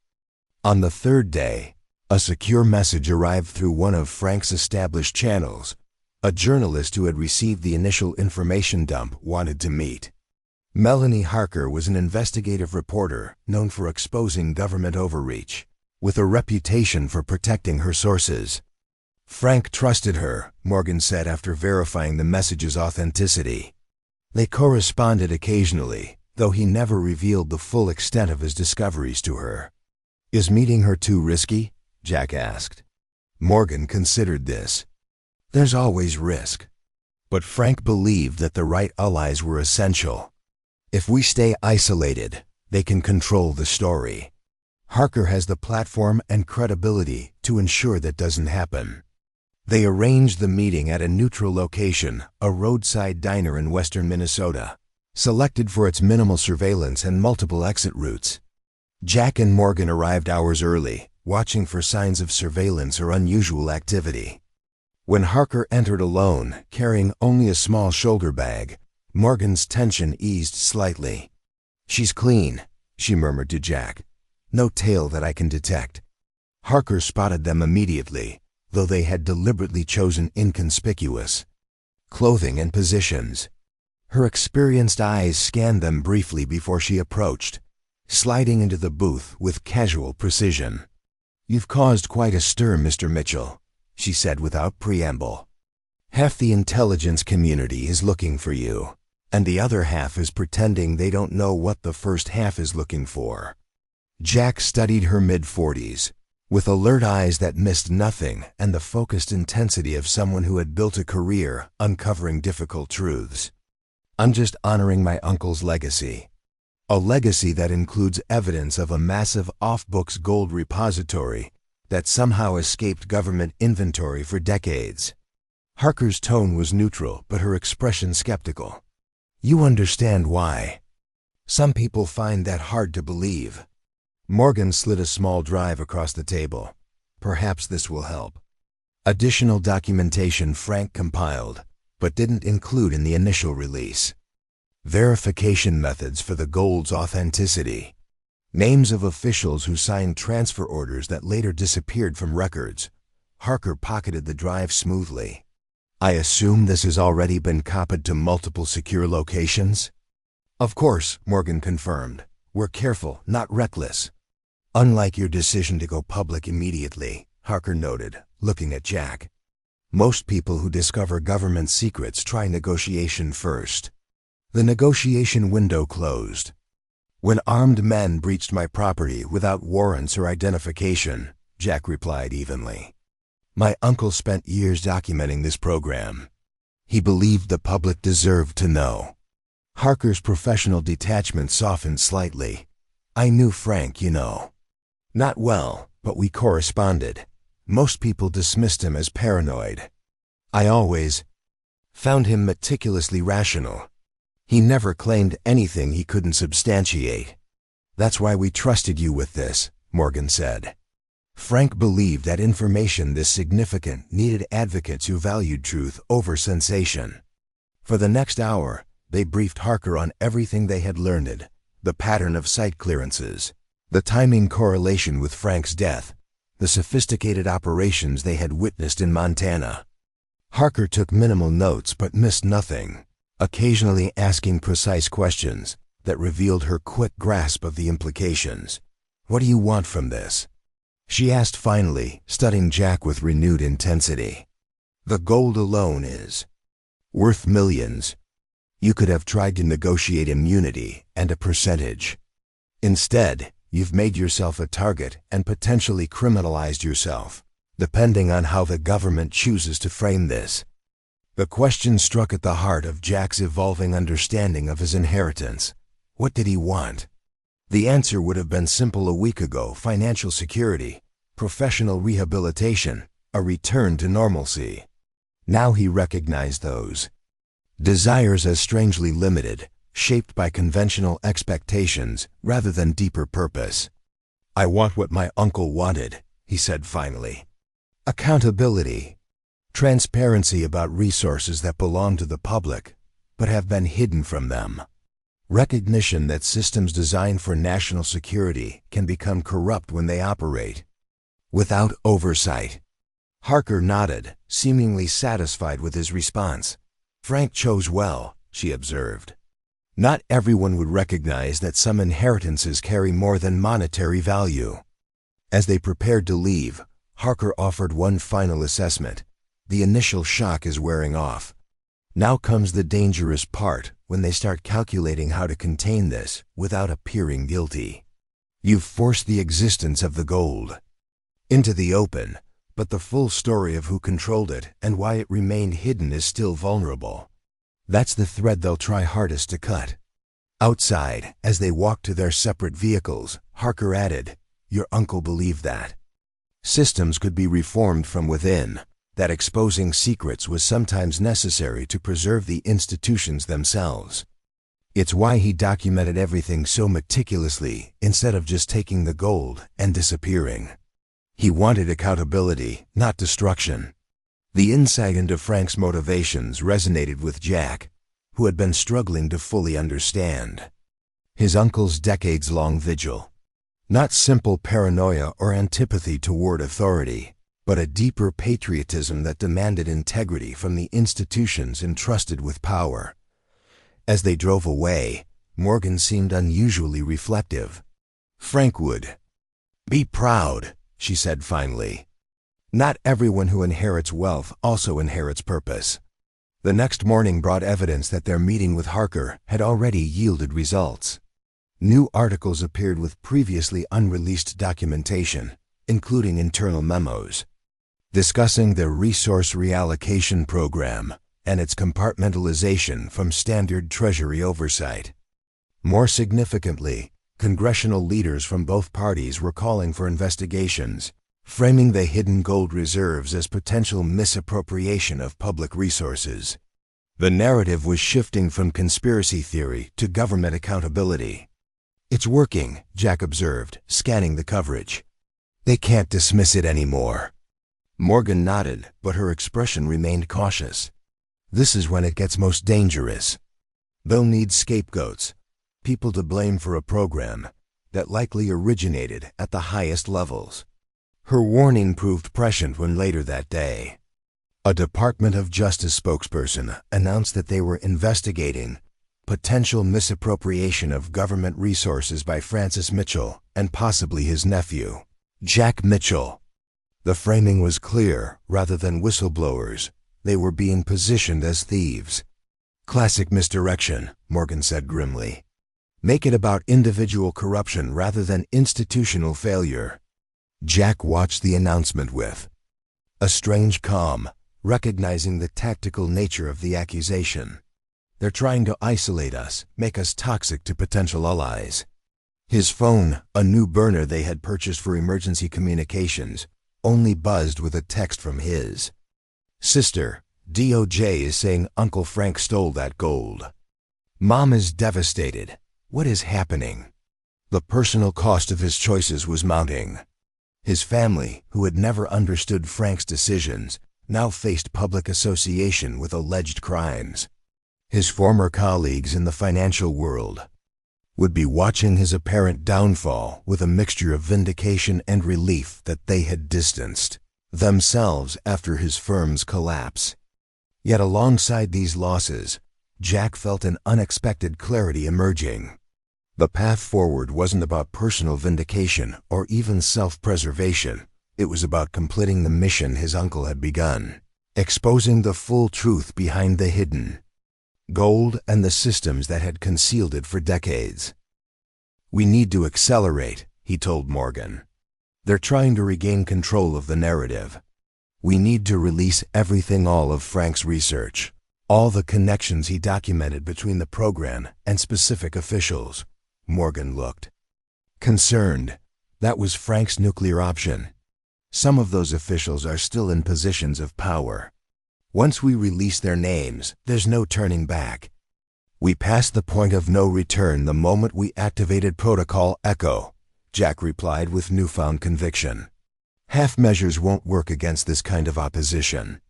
On the 3rd day, a secure message arrived through one of Frank's established channels. A journalist who had received the initial information dump wanted to meet. Melanie Harker was an investigative reporter known for exposing government overreach, with a reputation for protecting her sources. Frank trusted her, Morgan said after verifying the message's authenticity. They corresponded occasionally, though he never revealed the full extent of his discoveries to her. "Is meeting her too risky?" Jack asked. Morgan considered this. "There's always risk." But Frank believed that the right allies were essential. "If we stay isolated, they can control the story. Harker has the platform and credibility to ensure that doesn't happen." They arranged the meeting at a neutral location, a roadside diner in western Minnesota, selected for its minimal surveillance and multiple exit routes. Jack and Morgan arrived hours early, watching for signs of surveillance or unusual activity. When Harker entered alone, carrying only a small shoulder bag, Morgan's tension eased slightly. "She's clean," she murmured to Jack. "No tail that I can detect." Harker spotted them immediately, though they had deliberately chosen inconspicuous clothing and positions. Her experienced eyes scanned them briefly before she approached, sliding into the booth with casual precision. "You've caused quite a stir, Mr. Mitchell," she said without preamble. "Half the intelligence community is looking for you, and the other half is pretending they don't know what the first half is looking for." Jack studied her mid-40s, with alert eyes that missed nothing and the focused intensity of someone who had built a career uncovering difficult truths. "I'm just honoring my uncle's legacy. A legacy that includes evidence of a massive off-books gold repository that somehow escaped government inventory for decades." Harker's tone was neutral, but her expression skeptical. "You understand why. Some people find that hard to believe." Morgan slid a small drive across the table. "Perhaps this will help." Additional documentation Frank compiled, but didn't include in the initial release. Verification methods for the gold's authenticity. Names of officials who signed transfer orders that later disappeared from records. Harker pocketed the drive smoothly. "I assume this has already been copied to multiple secure locations?" "Of course," Morgan confirmed. "We're careful, not reckless." "Unlike your decision to go public immediately," Harker noted, looking at Jack. "Most people who discover government secrets try negotiation first." The negotiation window closed. "When armed men breached my property without warrants or identification," Jack replied evenly. "My uncle spent years documenting this program. He believed the public deserved to know." Harker's professional detachment softened slightly. "I knew Frank, you know. Not well, but we corresponded. Most people dismissed him as paranoid. I always found him meticulously rational. He never claimed anything he couldn't substantiate. That's why we trusted you with this, Morgan said. Frank believed that information this significant needed advocates who valued truth over sensation. For the next hour, they briefed Harker on everything they had learned, the pattern of site clearances, the timing correlation with Frank's death, the sophisticated operations they had witnessed in Montana. Harker took minimal notes but missed nothing, occasionally asking precise questions that revealed her quick grasp of the implications. "What do you want from this?" she asked finally, studying Jack with renewed intensity. "The gold alone is worth millions. You could have tried to negotiate immunity and a percentage. Instead, you've made yourself a target and potentially criminalized yourself, depending on how the government chooses to frame this." The question struck at the heart of Jack's evolving understanding of his inheritance. What did he want? The answer would have been simple a week ago: financial security, professional rehabilitation, a return to normalcy. Now he recognized those desires as strangely limited, shaped by conventional expectations rather than deeper purpose. "I want what my uncle wanted," he said finally. Accountability. Transparency about resources that belong to the public, but have been hidden from them. Recognition that systems designed for national security can become corrupt when they operate without oversight. Harker nodded, seemingly satisfied with his response. "Frank chose well," she observed. Not everyone would recognize that some inheritances carry more than monetary value. As they prepared to leave, Harker offered one final assessment. "The initial shock is wearing off. Now comes the dangerous part, when they start calculating how to contain this without appearing guilty. You've forced the existence of the gold into the open, but the full story of who controlled it and why it remained hidden is still vulnerable. That's the thread they'll try hardest to cut." Outside, as they walked to their separate vehicles, Harker added, "Your uncle believed that systems could be reformed from within, that exposing secrets was sometimes necessary to preserve the institutions themselves. It's why he documented everything so meticulously instead of just taking the gold and disappearing. He wanted accountability, not destruction." The insight into Frank's motivations resonated with Jack, who had been struggling to fully understand his uncle's decades-long vigil. Not simple paranoia or antipathy toward authority, but a deeper patriotism that demanded integrity from the institutions entrusted with power. As they drove away, Morgan seemed unusually reflective. "Frank would be proud," she said finally. "Not everyone who inherits wealth also inherits purpose." The next morning brought evidence that their meeting with Harker had already yielded results. New articles appeared with previously unreleased documentation, including internal memos, discussing the resource reallocation program and its compartmentalization from standard Treasury oversight. More significantly, congressional leaders from both parties were calling for investigations, framing the hidden gold reserves as potential misappropriation of public resources. The narrative was shifting from conspiracy theory to government accountability. "It's working," Jack observed, scanning the coverage. "They can't dismiss it anymore." Morgan nodded, but her expression remained cautious. "This is when it gets most dangerous. They'll need scapegoats, people to blame for a program that likely originated at the highest levels." Her warning proved prescient when later that day, a Department of Justice spokesperson announced that they were investigating potential misappropriation of government resources by Francis Mitchell and possibly his nephew, Jack Mitchell. The framing was clear. Rather than whistleblowers, they were being positioned as thieves. "Classic misdirection," Morgan said grimly. "Make it about individual corruption rather than institutional failure." Jack watched the announcement with a strange calm, recognizing the tactical nature of the accusation. "They're trying to isolate us, make us toxic to potential allies." His phone, a new burner they had purchased for emergency communications, only buzzed with a text from his sister. DOJ is saying Uncle Frank stole that gold. Mom is devastated. What is happening? The personal cost of his choices was mounting. His family, who had never understood Frank's decisions, now faced public association with alleged crimes. His former colleagues in the financial world would be watching his apparent downfall with a mixture of vindication and relief that they had distanced themselves after his firm's collapse. Yet alongside these losses, Jack felt an unexpected clarity emerging. The path forward wasn't about personal vindication or even self-preservation. It was about completing the mission his uncle had begun, exposing the full truth behind the hidden gold and the systems that had concealed it for decades. "We need to accelerate," he told Morgan. "They're trying to regain control of the narrative. We need to release everything, all of Frank's research, all the connections he documented between the program and specific officials." Morgan looked concerned. That was Frank's nuclear option. Some of those officials are still in positions of power. Once we release their names, there's no turning back. "We passed the point of no return the moment we activated Protocol Echo," Jack replied with newfound conviction. "Half measures won't work against this kind of opposition."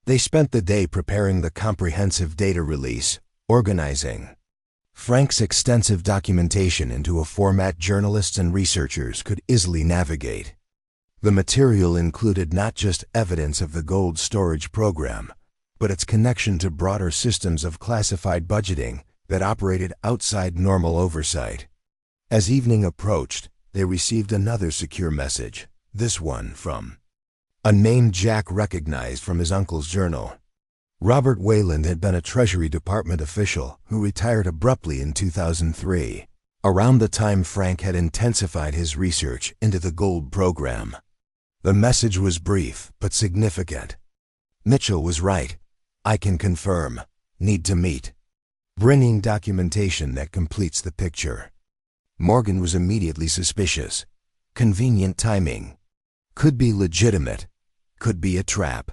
They spent the day preparing the comprehensive data release, organizing Frank's extensive documentation into a format journalists and researchers could easily navigate. The material included not just evidence of the gold storage program, but its connection to broader systems of classified budgeting that operated outside normal oversight. As evening approached, they received another secure message, this one from a name Jack recognized from his uncle's journal. Robert Wayland had been a Treasury Department official who retired abruptly in 2003, around the time Frank had intensified his research into the gold program. The message was brief but significant. "Mitchell was right. I can confirm. Need to meet." Bringing documentation that completes the picture. Morgan was immediately suspicious. Convenient timing. Could be legitimate. Could be a trap.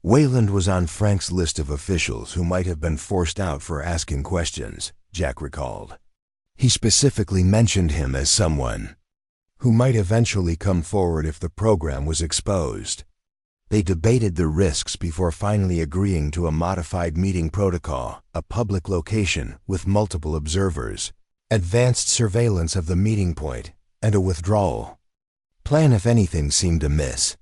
Wayland was on Frank's list of officials who might have been forced out for asking questions, Jack recalled. He specifically mentioned him as someone who might eventually come forward if the program was exposed. They debated the risks before finally agreeing to a modified meeting protocol, a public location with multiple observers, advanced surveillance of the meeting point, and a withdrawal plan if anything seemed amiss.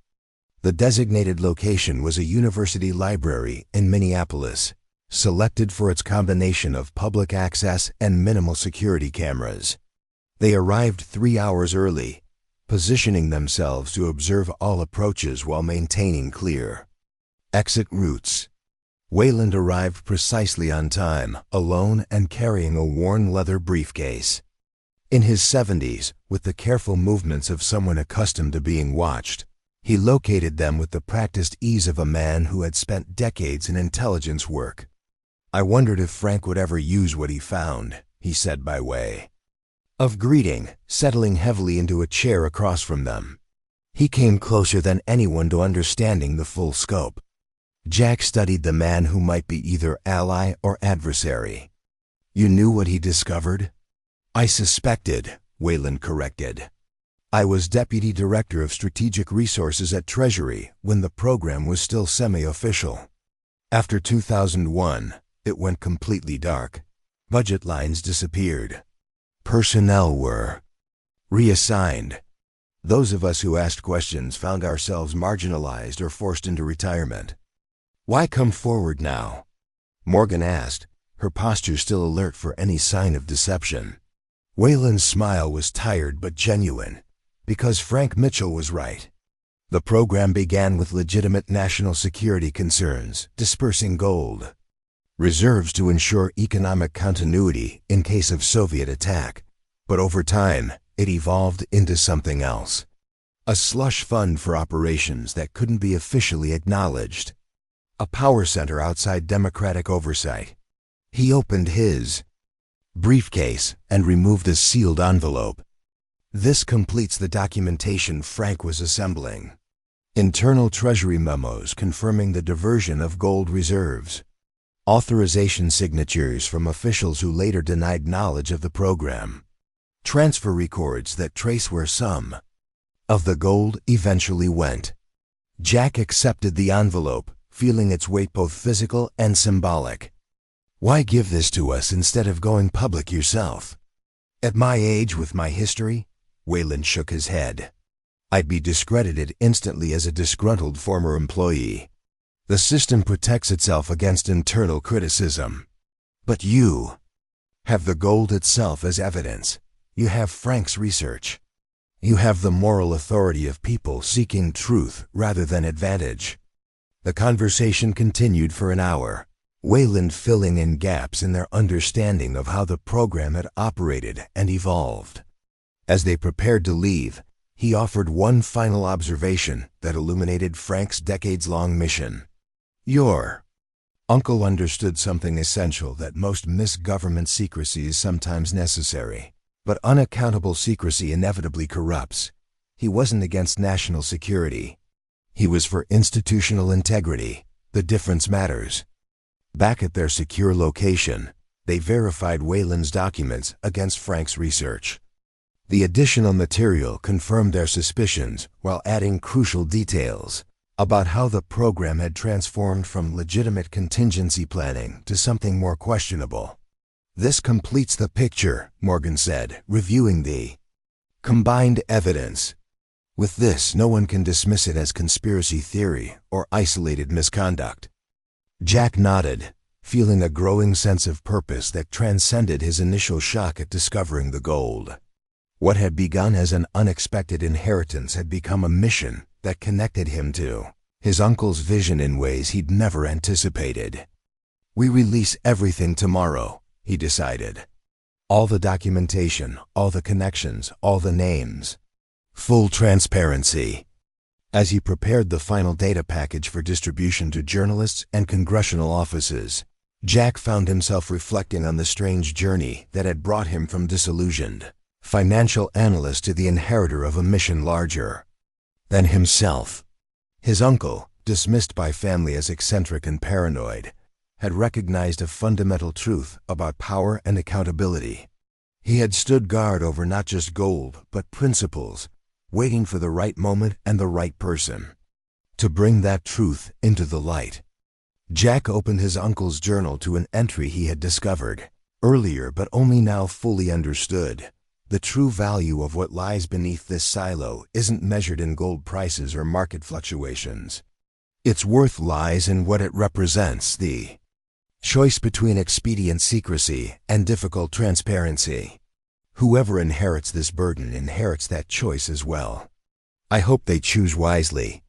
The designated location was a university library in Minneapolis, selected for its combination of public access and minimal security cameras. They arrived 3 hours early, positioning themselves to observe all approaches while maintaining clear exit routes. Wayland arrived precisely on time, alone and carrying a worn leather briefcase. In his 70s, with the careful movements of someone accustomed to being watched, he located them with the practiced ease of a man who had spent decades in intelligence work. "I wondered if Frank would ever use what he found," he said by way of greeting, settling heavily into a chair across from them. He came closer than anyone to understanding the full scope. Jack studied the man who might be either ally or adversary. "You knew what he discovered?" "I suspected," Wayland corrected. "I was Deputy Director of Strategic Resources at Treasury when the program was still semi-official. After 2001, it went completely dark. Budget lines disappeared. Personnel were reassigned. Those of us who asked questions found ourselves marginalized or forced into retirement." "Why come forward now?" Morgan asked, her posture still alert for any sign of deception. Wayland's smile was tired but genuine. "Because Frank Mitchell was right. The program began with legitimate national security concerns, dispersing gold reserves to ensure economic continuity in case of Soviet attack. But over time, it evolved into something else. A slush fund for operations that couldn't be officially acknowledged. A power center outside democratic oversight." He opened his briefcase and removed a sealed envelope. "This completes the documentation Frank was assembling." Internal Treasury memos confirming the diversion of gold reserves. Authorization signatures from officials who later denied knowledge of the program. Transfer records that trace where some of the gold eventually went. Jack accepted the envelope, feeling its weight both physical and symbolic. Why give this to us instead of going public yourself? At my age with my history, Wayland shook his head. I'd be discredited instantly as a disgruntled former employee. The system protects itself against internal criticism. But you have the gold itself as evidence. You have Frank's research. You have the moral authority of people seeking truth rather than advantage. The conversation continued for an hour, Wayland filling in gaps in their understanding of how the program had operated and evolved. As they prepared to leave, he offered one final observation that illuminated Frank's decades-long mission. Your uncle understood something essential that most misgovernment secrecy is sometimes necessary. But unaccountable secrecy inevitably corrupts. He wasn't against national security. He was for institutional integrity. The difference matters. Back at their secure location, they verified Wayland's documents against Frank's research. The additional material confirmed their suspicions while adding crucial details about how the program had transformed from legitimate contingency planning to something more questionable. This completes the picture, Morgan said, reviewing the combined evidence. With this, no one can dismiss it as conspiracy theory or isolated misconduct. Jack nodded, feeling a growing sense of purpose that transcended his initial shock at discovering the gold. What had begun as an unexpected inheritance had become a mission that connected him to his uncle's vision in ways he'd never anticipated. We release everything tomorrow, he decided. All the documentation, all the connections, all the names. Full transparency. As he prepared the final data package for distribution to journalists and congressional offices, Jack found himself reflecting on the strange journey that had brought him from disillusioned financial analyst to the inheritor of a mission larger than himself. His uncle, dismissed by family as eccentric and paranoid, had recognized a fundamental truth about power and accountability. He had stood guard over not just gold, but principles, waiting for the right moment and the right person to bring that truth into the light. Jack opened his uncle's journal to an entry he had discovered earlier but only now fully understood. The true value of what lies beneath this silo isn't measured in gold prices or market fluctuations. Its worth lies in what it represents, the choice between expedient secrecy and difficult transparency. Whoever inherits this burden inherits that choice as well. I hope they choose wisely.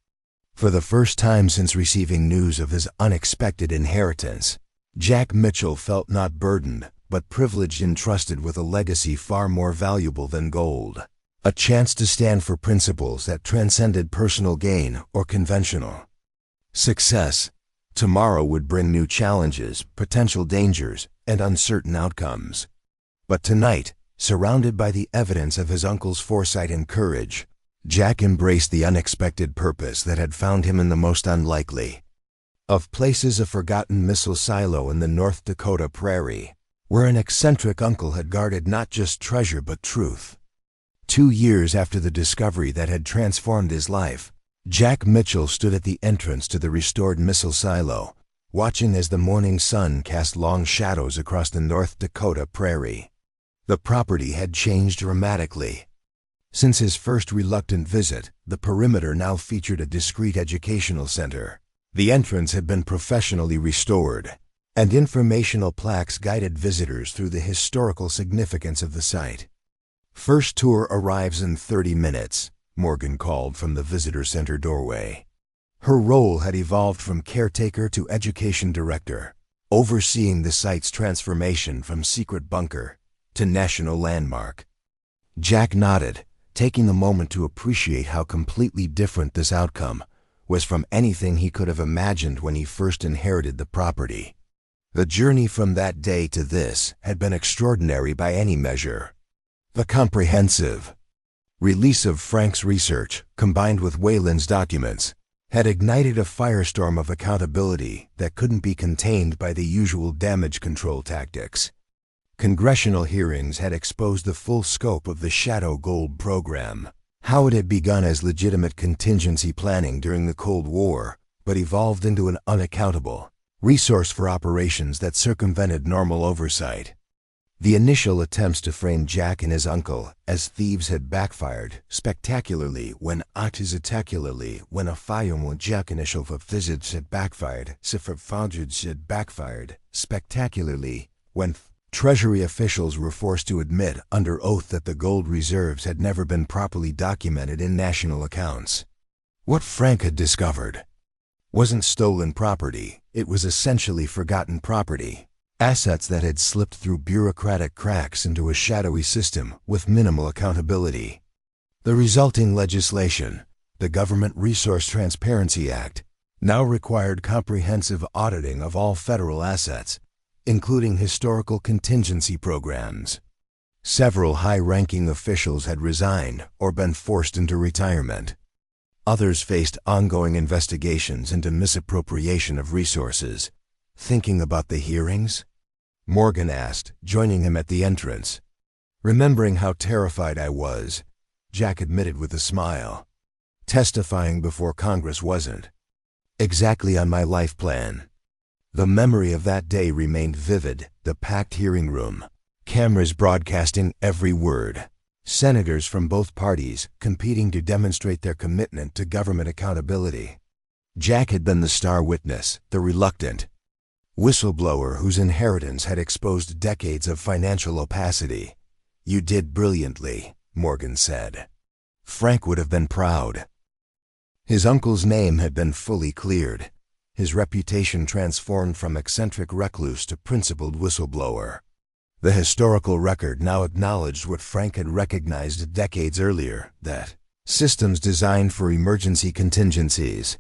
For the first time since receiving news of his unexpected inheritance, Jack Mitchell felt not burdened, but privileged, entrusted with a legacy far more valuable than gold. A chance to stand for principles that transcended personal gain or conventional success. Tomorrow would bring new challenges, potential dangers, and uncertain outcomes. But tonight, surrounded by the evidence of his uncle's foresight and courage, Jack embraced the unexpected purpose that had found him in the most unlikely of places, a forgotten missile silo in the North Dakota prairie, where an eccentric uncle had guarded not just treasure but truth. 2 years after the discovery that had transformed his life, Jack Mitchell stood at the entrance to the restored missile silo, watching as the morning sun cast long shadows across the North Dakota prairie. The property had changed dramatically. Since his first reluctant visit, the perimeter now featured a discreet educational center. The entrance had been professionally restored, and informational plaques guided visitors through the historical significance of the site. First tour arrives in 30 minutes, Morgan called from the visitor center doorway. Her role had evolved from caretaker to education director, overseeing the site's transformation from secret bunker to national landmark. Jack nodded, taking a moment to appreciate how completely different this outcome was from anything he could have imagined when he first inherited the property. The journey from that day to this had been extraordinary by any measure. The comprehensive release of Frank's research, combined with Wayland's documents, had ignited a firestorm of accountability that couldn't be contained by the usual damage control tactics. Congressional hearings had exposed the full scope of the Shadow Gold program, how it had begun as legitimate contingency planning during the Cold War, but evolved into an unaccountable resource for operations that circumvented normal oversight. The initial attempts to frame Jack and his uncle as thieves had backfired spectacularly when a Jack initial visits had backfired spectacularly when Treasury officials were forced to admit under oath that the gold reserves had never been properly documented in national accounts. What Frank had discovered wasn't stolen property, it was essentially forgotten property. Assets that had slipped through bureaucratic cracks into a shadowy system with minimal accountability. The resulting legislation, the Government Resource Transparency Act, now required comprehensive auditing of all federal assets, including historical contingency programs. Several high-ranking officials had resigned or been forced into retirement. Others faced ongoing investigations into misappropriation of resources. Thinking about the hearings? Morgan asked, joining him at the entrance. Remembering how terrified I was, Jack admitted with a smile. Testifying before Congress wasn't exactly on my life plan. The memory of that day remained vivid, the packed hearing room, cameras broadcasting every word, senators from both parties competing to demonstrate their commitment to government accountability. Jack had been the star witness, the reluctant whistleblower whose inheritance had exposed decades of financial opacity. You did brilliantly, Morgan said. Frank would have been proud. His uncle's name had been fully cleared, his reputation transformed from eccentric recluse to principled whistleblower. The historical record now acknowledged what Frank had recognized decades earlier, that systems designed for emergency contingencies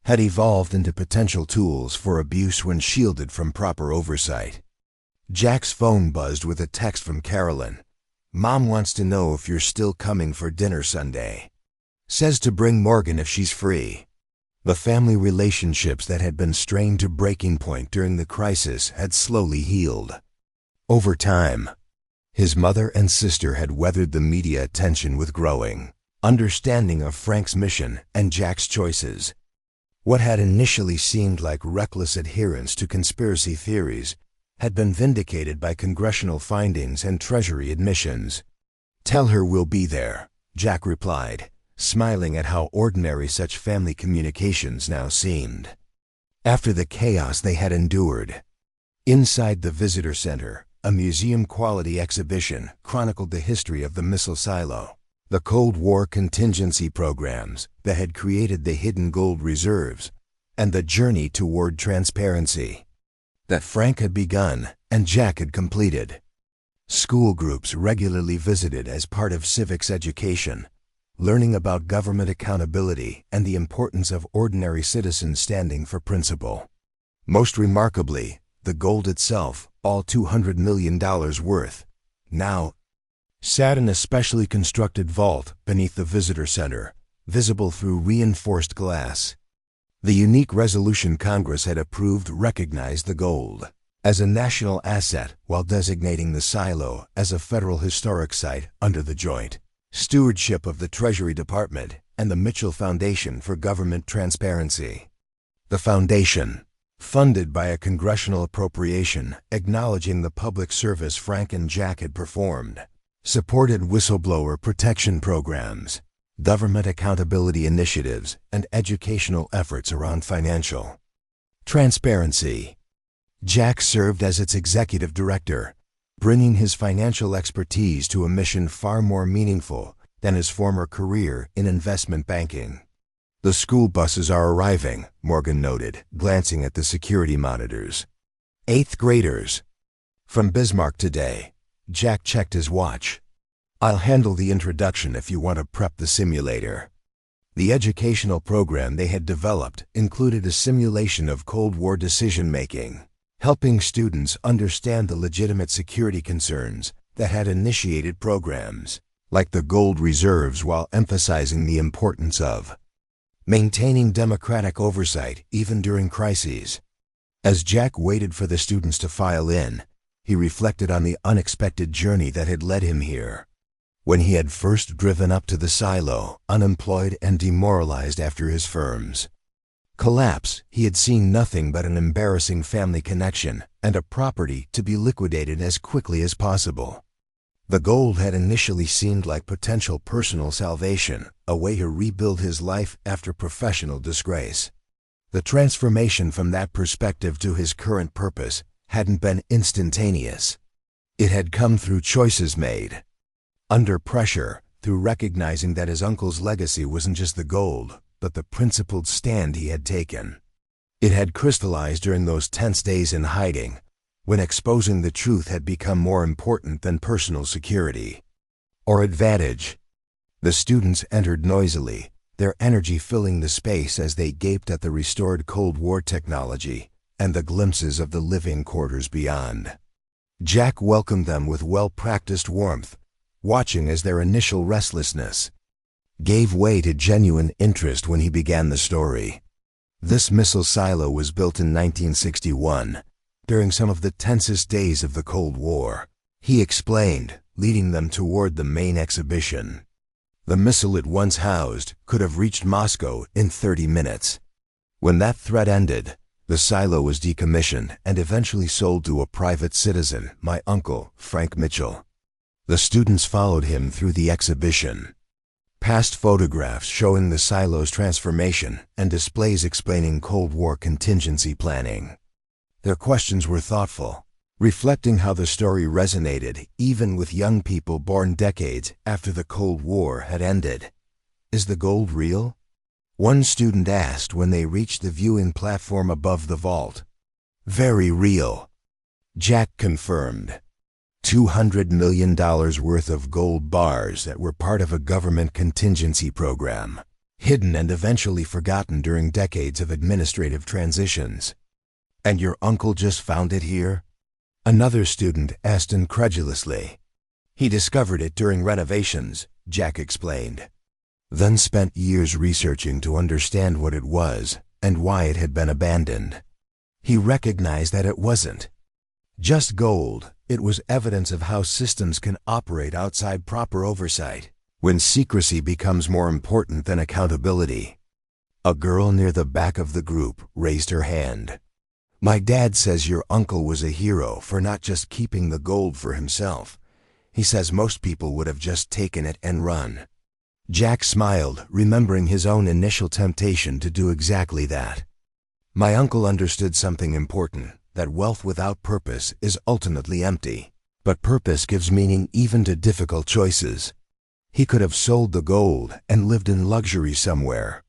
had evolved into potential tools for abuse when shielded from proper oversight. Jack's phone buzzed with a text from Carolyn. Mom wants to know if you're still coming for dinner Sunday. Says to bring Morgan if she's free. The family relationships that had been strained to breaking point during the crisis had slowly healed. Over time, his mother and sister had weathered the media attention with growing understanding of Frank's mission and Jack's choices. What had initially seemed like reckless adherence to conspiracy theories had been vindicated by congressional findings and Treasury admissions. Tell her we'll be there, Jack replied, smiling at how ordinary such family communications now seemed. After the chaos they had endured. Inside the visitor center, a museum-quality exhibition chronicled the history of the missile silo, the Cold War contingency programs that had created the hidden gold reserves, and the journey toward transparency that Frank had begun and Jack had completed. School groups regularly visited as part of civics education, learning about government accountability and the importance of ordinary citizens standing for principle. Most remarkably, the gold itself, all $200 million worth, now sat in a specially constructed vault beneath the visitor center, visible through reinforced glass. The unique resolution Congress had approved recognized the gold as a national asset while designating the silo as a federal historic site under the joint stewardship of the Treasury Department and the Mitchell Foundation for Government Transparency. The foundation, funded by a congressional appropriation acknowledging the public service Frank and Jack had performed, supported whistleblower protection programs, government accountability initiatives, and educational efforts around financial transparency. Jack served as its executive director, bringing his financial expertise to a mission far more meaningful than his former career in investment banking. The school buses are arriving, Morgan noted, glancing at the security monitors. 8th graders. From Bismarck today. Jack checked his watch. I'll handle the introduction if you want to prep the simulator. The educational program they had developed included a simulation of Cold War decision-making, helping students understand the legitimate security concerns that had initiated programs like the gold reserves while emphasizing the importance of maintaining democratic oversight even during crises. As Jack waited for the students to file in, he reflected on the unexpected journey that had led him here. When he had first driven up to the silo, unemployed and demoralized after his firm's collapse, he had seen nothing but an embarrassing family connection and a property to be liquidated as quickly as possible. The gold had initially seemed like potential personal salvation, a way to rebuild his life after professional disgrace. The transformation from that perspective to his current purpose hadn't been instantaneous. It had come through choices made under pressure, through recognizing that his uncle's legacy wasn't just the gold, but the principled stand he had taken. It had crystallized during those tense days in hiding, when exposing the truth had become more important than personal security or advantage. The students entered noisily, their energy filling the space as they gaped at the restored Cold War technology and the glimpses of the living quarters beyond. Jack welcomed them with well-practiced warmth, watching as their initial restlessness gave way to genuine interest when he began the story. This missile silo was built in 1961, during some of the tensest days of the Cold War, he explained, leading them toward the main exhibition. The missile it once housed could have reached Moscow in 30 minutes. When that threat ended, the silo was decommissioned and eventually sold to a private citizen, my uncle, Frank Mitchell. The students followed him through the exhibition. Past photographs showing the silo's transformation and displays explaining Cold War contingency planning. Their questions were thoughtful, reflecting how the story resonated even with young people born decades after the Cold War had ended. Is the gold real? One student asked when they reached the viewing platform above the vault. Very real, Jack confirmed. $200 million worth of gold bars that were part of a government contingency program, hidden and eventually forgotten during decades of administrative transitions. And your uncle just found it here? Another student asked incredulously. He discovered it during renovations, Jack explained, then spent years researching to understand what it was and why it had been abandoned. He recognized that it wasn't just gold. It was evidence of how systems can operate outside proper oversight, when secrecy becomes more important than accountability. A girl near the back of the group raised her hand. My dad says your uncle was a hero for not just keeping the gold for himself. He says most people would have just taken it and run. Jack smiled, remembering his own initial temptation to do exactly that. My uncle understood something important, that wealth without purpose is ultimately empty, but purpose gives meaning even to difficult choices. He could have sold the gold and lived in luxury somewhere.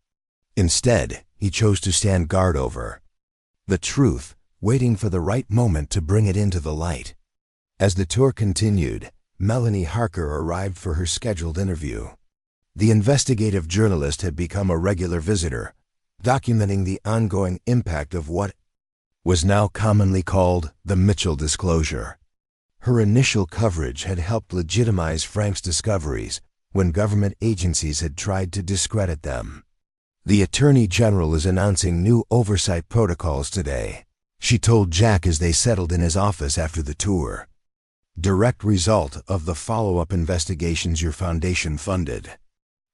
Instead, he chose to stand guard over the truth, waiting for the right moment to bring it into the light. As the tour continued, Melanie Harker arrived for her scheduled interview. The investigative journalist had become a regular visitor, documenting the ongoing impact of what was now commonly called the Mitchell disclosure. Her initial coverage had helped legitimize Frank's discoveries when government agencies had tried to discredit them. The Attorney General is announcing new oversight protocols today, she told Jack as they settled in his office after the tour. Direct result of the follow-up investigations your foundation funded.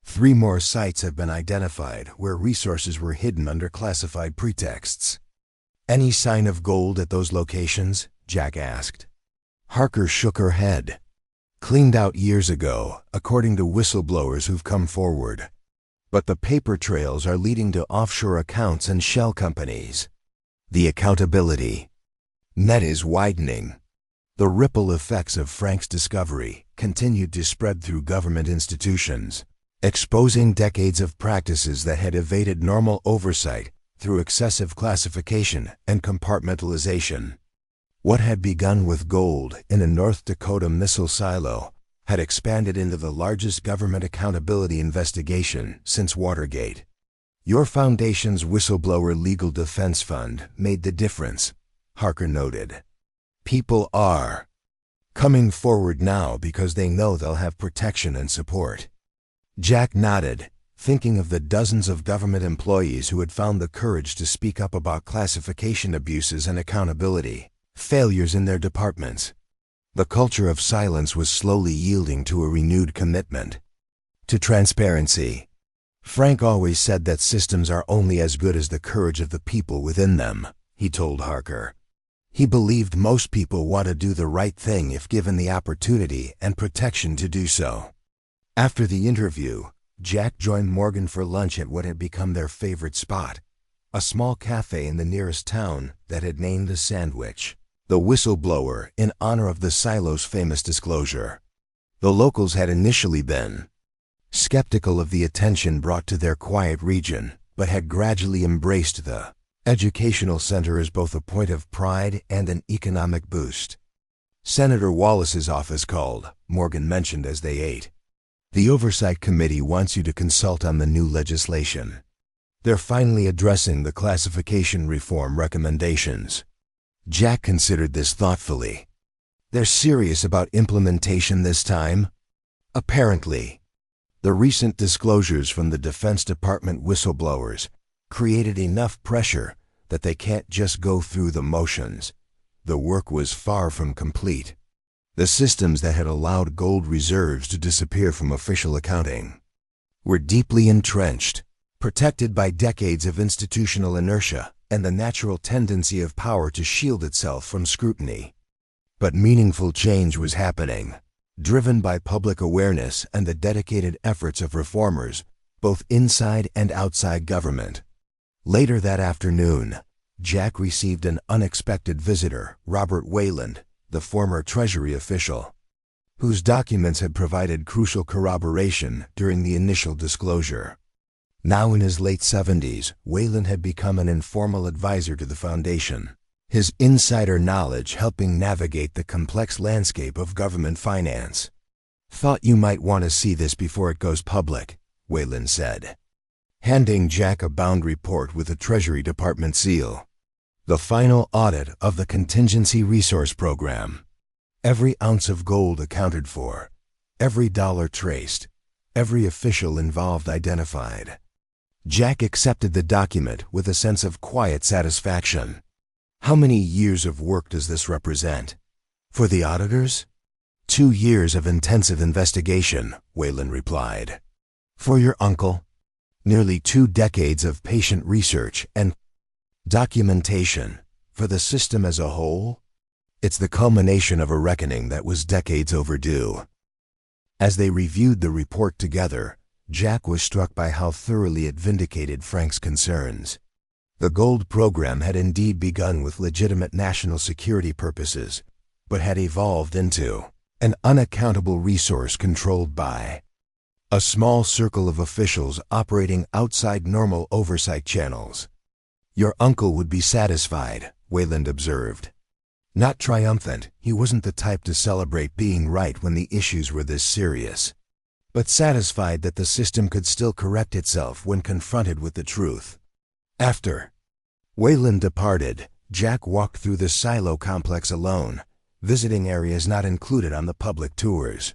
3 more sites have been identified where resources were hidden under classified pretexts. Any sign of gold at those locations? Jack asked. Harker shook her head. Cleaned out years ago, according to whistleblowers who've come forward. But the paper trails are leading to offshore accounts and shell companies. The accountability net is widening. The ripple effects of Frank's discovery continued to spread through government institutions, exposing decades of practices that had evaded normal oversight through excessive classification and compartmentalization. What had begun with gold in a North Dakota missile silo had expanded into the largest government accountability investigation since Watergate. Your foundation's whistleblower legal defense fund made the difference, Harker noted. People are coming forward now because they know they'll have protection and support. Jack nodded, thinking of the dozens of government employees who had found the courage to speak up about classification abuses and accountability, failures in their departments. The culture of silence was slowly yielding to a renewed commitment to transparency. Frank always said that systems are only as good as the courage of the people within them, he told Harker. He believed most people want to do the right thing if given the opportunity and protection to do so. After the interview, Jack joined Morgan for lunch at what had become their favorite spot, a small cafe in the nearest town that had named the Sandwich, the whistleblower, in honor of the silo's famous disclosure. The locals had initially been skeptical of the attention brought to their quiet region, but had gradually embraced the educational center as both a point of pride and an economic boost. Senator Wallace's office called, Morgan mentioned as they ate. The Oversight Committee wants you to consult on the new legislation. They're finally addressing the classification reform recommendations. Jack considered this thoughtfully. They're serious about implementation this time? Apparently. The recent disclosures from the Defense Department whistleblowers created enough pressure that they can't just go through the motions. The work was far from complete. The systems that had allowed gold reserves to disappear from official accounting were deeply entrenched, protected by decades of institutional inertia and the natural tendency of power to shield itself from scrutiny. But meaningful change was happening, driven by public awareness and the dedicated efforts of reformers, both inside and outside government. Later that afternoon, Jack received an unexpected visitor, Robert Wayland, the former Treasury official, whose documents had provided crucial corroboration during the initial disclosure. Now in his late 70s, Wayland had become an informal advisor to the foundation, his insider knowledge helping navigate the complex landscape of government finance. "Thought you might want to see this before it goes public," Wayland said, handing Jack a bound report with a Treasury Department seal. The final audit of the Contingency Resource Program. Every ounce of gold accounted for, every dollar traced, every official involved identified. Jack accepted the document with a sense of quiet satisfaction. How many years of work does this represent? For the auditors? 2 years of intensive investigation, Wayland replied. For your uncle? Nearly 2 decades of patient research and documentation. For the system as a whole? It's the culmination of a reckoning that was decades overdue. As they reviewed the report together, Jack was struck by how thoroughly it vindicated Frank's concerns. The gold program had indeed begun with legitimate national security purposes, but had evolved into an unaccountable resource controlled by a small circle of officials operating outside normal oversight channels. Your uncle would be satisfied, Wayland observed. Not triumphant, he wasn't the type to celebrate being right when the issues were this serious, but satisfied that the system could still correct itself when confronted with the truth. After Wayland departed, Jack walked through the silo complex alone, visiting areas not included on the public tours.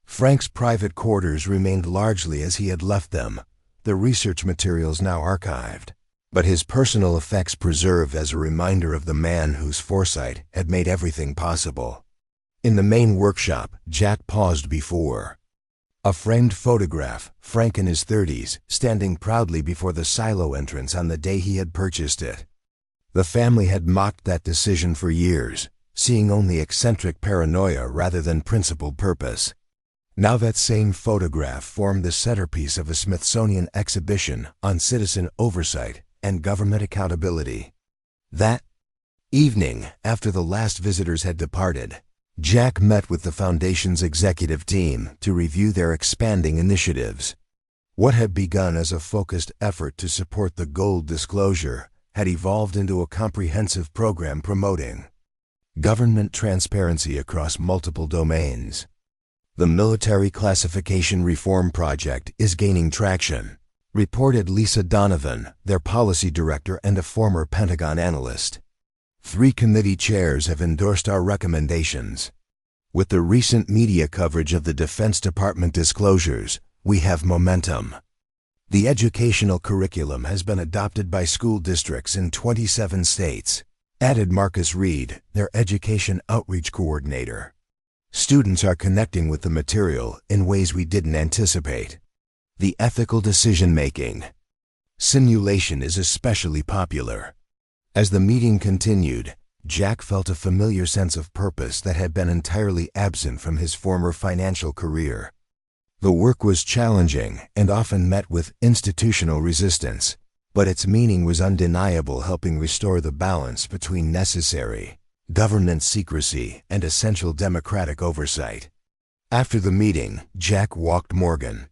Frank's private quarters remained largely as he had left them, the research materials now archived, but his personal effects preserved as a reminder of the man whose foresight had made everything possible. In the main workshop, Jack paused before a framed photograph, Frank in his 30s, standing proudly before the silo entrance on the day he had purchased it. The family had mocked that decision for years, seeing only eccentric paranoia rather than principled purpose. Now that same photograph formed the centerpiece of a Smithsonian exhibition on citizen oversight and government accountability. That evening, after the last visitors had departed, Jack met with the Foundation's executive team to review their expanding initiatives. What had begun as a focused effort to support the gold disclosure had evolved into a comprehensive program promoting government transparency across multiple domains. The Military Classification Reform Project is gaining traction, reported Lisa Donovan, their policy director and a former Pentagon analyst. 3 committee chairs have endorsed our recommendations. With the recent media coverage of the Defense Department disclosures, we have momentum. The educational curriculum has been adopted by school districts in 27 states, added Marcus Reed, their education outreach coordinator. Students are connecting with the material in ways we didn't anticipate. The ethical decision-making. Simulation is especially popular. As the meeting continued, Jack felt a familiar sense of purpose that had been entirely absent from his former financial career. The work was challenging and often met with institutional resistance, but its meaning was undeniable, helping restore the balance between necessary government secrecy and essential democratic oversight. After the meeting, Jack walked Morgan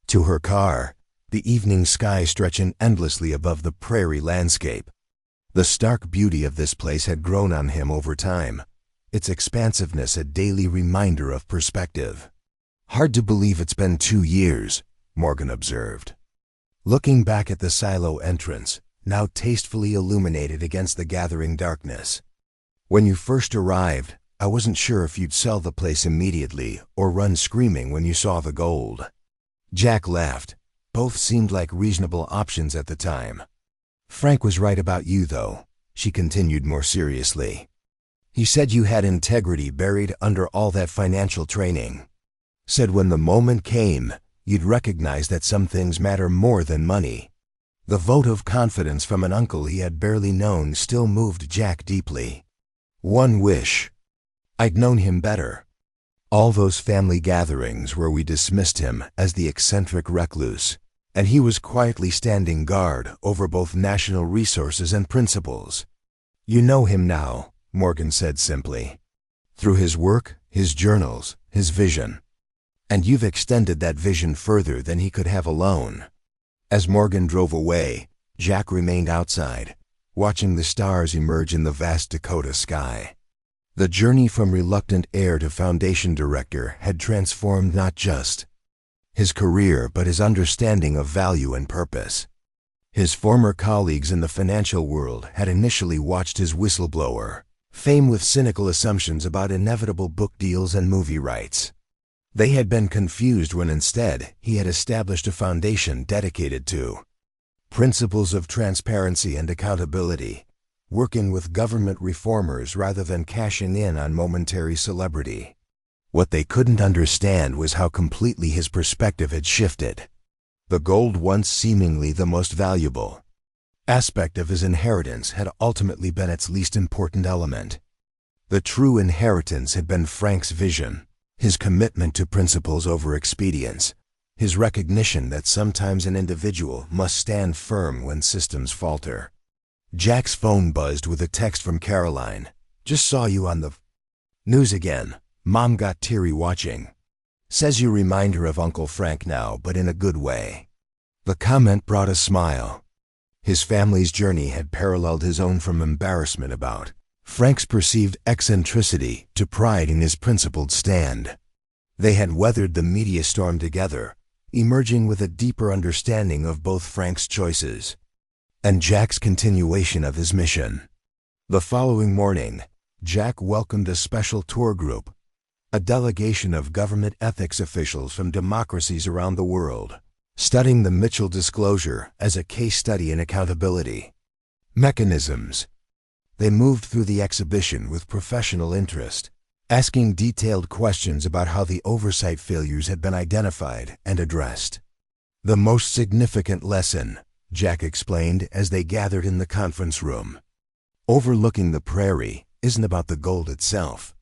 to her car, the evening sky stretching endlessly above the prairie landscape. The stark beauty of this place had grown on him over time, its expansiveness a daily reminder of perspective. "Hard to believe it's been 2 years," Morgan observed, looking back at the silo entrance, now tastefully illuminated against the gathering darkness. "When you first arrived, I wasn't sure if you'd sell the place immediately or run screaming when you saw the gold." Jack laughed. Both seemed like reasonable options at the time. "Frank was right about you, though," she continued more seriously. "He said you had integrity buried under all that financial training. Said when the moment came, you'd recognize that some things matter more than money." The vote of confidence from an uncle he had barely known still moved Jack deeply. One wish: I'd known him better. All those family gatherings where we dismissed him as the eccentric recluse, and he was quietly standing guard over both national resources and principles. "You know him now," Morgan said simply. "Through his work, his journals, his vision. And you've extended that vision further than he could have alone." As Morgan drove away, Jack remained outside, watching the stars emerge in the vast Dakota sky. The journey from reluctant heir to foundation director had transformed not just his career but his understanding of value and purpose. His former colleagues in the financial world had initially watched his whistleblower fame with cynical assumptions about inevitable book deals and movie rights. They had been confused when instead he had established a foundation dedicated to principles of transparency and accountability, working with government reformers rather than cashing in on momentary celebrity. What they couldn't understand was how completely his perspective had shifted. The gold, once seemingly the most valuable aspect of his inheritance, had ultimately been its least important element. The true inheritance had been Frank's vision, his commitment to principles over expedience, his recognition that sometimes an individual must stand firm when systems falter. Jack's phone buzzed with a text from Caroline. "Just saw you on the news again. Mom got teary watching. Says you remind her of Uncle Frank now, but in a good way." The comment brought a smile. His family's journey had paralleled his own, from embarrassment about Frank's perceived eccentricity to pride in his principled stand. They had weathered the media storm together, emerging with a deeper understanding of both Frank's choices and Jack's continuation of his mission. The following morning, Jack welcomed a special tour group, a delegation of government ethics officials from democracies around the world, studying the Mitchell disclosure as a case study in accountability mechanisms. They moved through the exhibition with professional interest, asking detailed questions about how the oversight failures had been identified and addressed. "The most significant lesson," Jack explained as they gathered in the conference room, overlooking the prairie, isn't about the gold itself.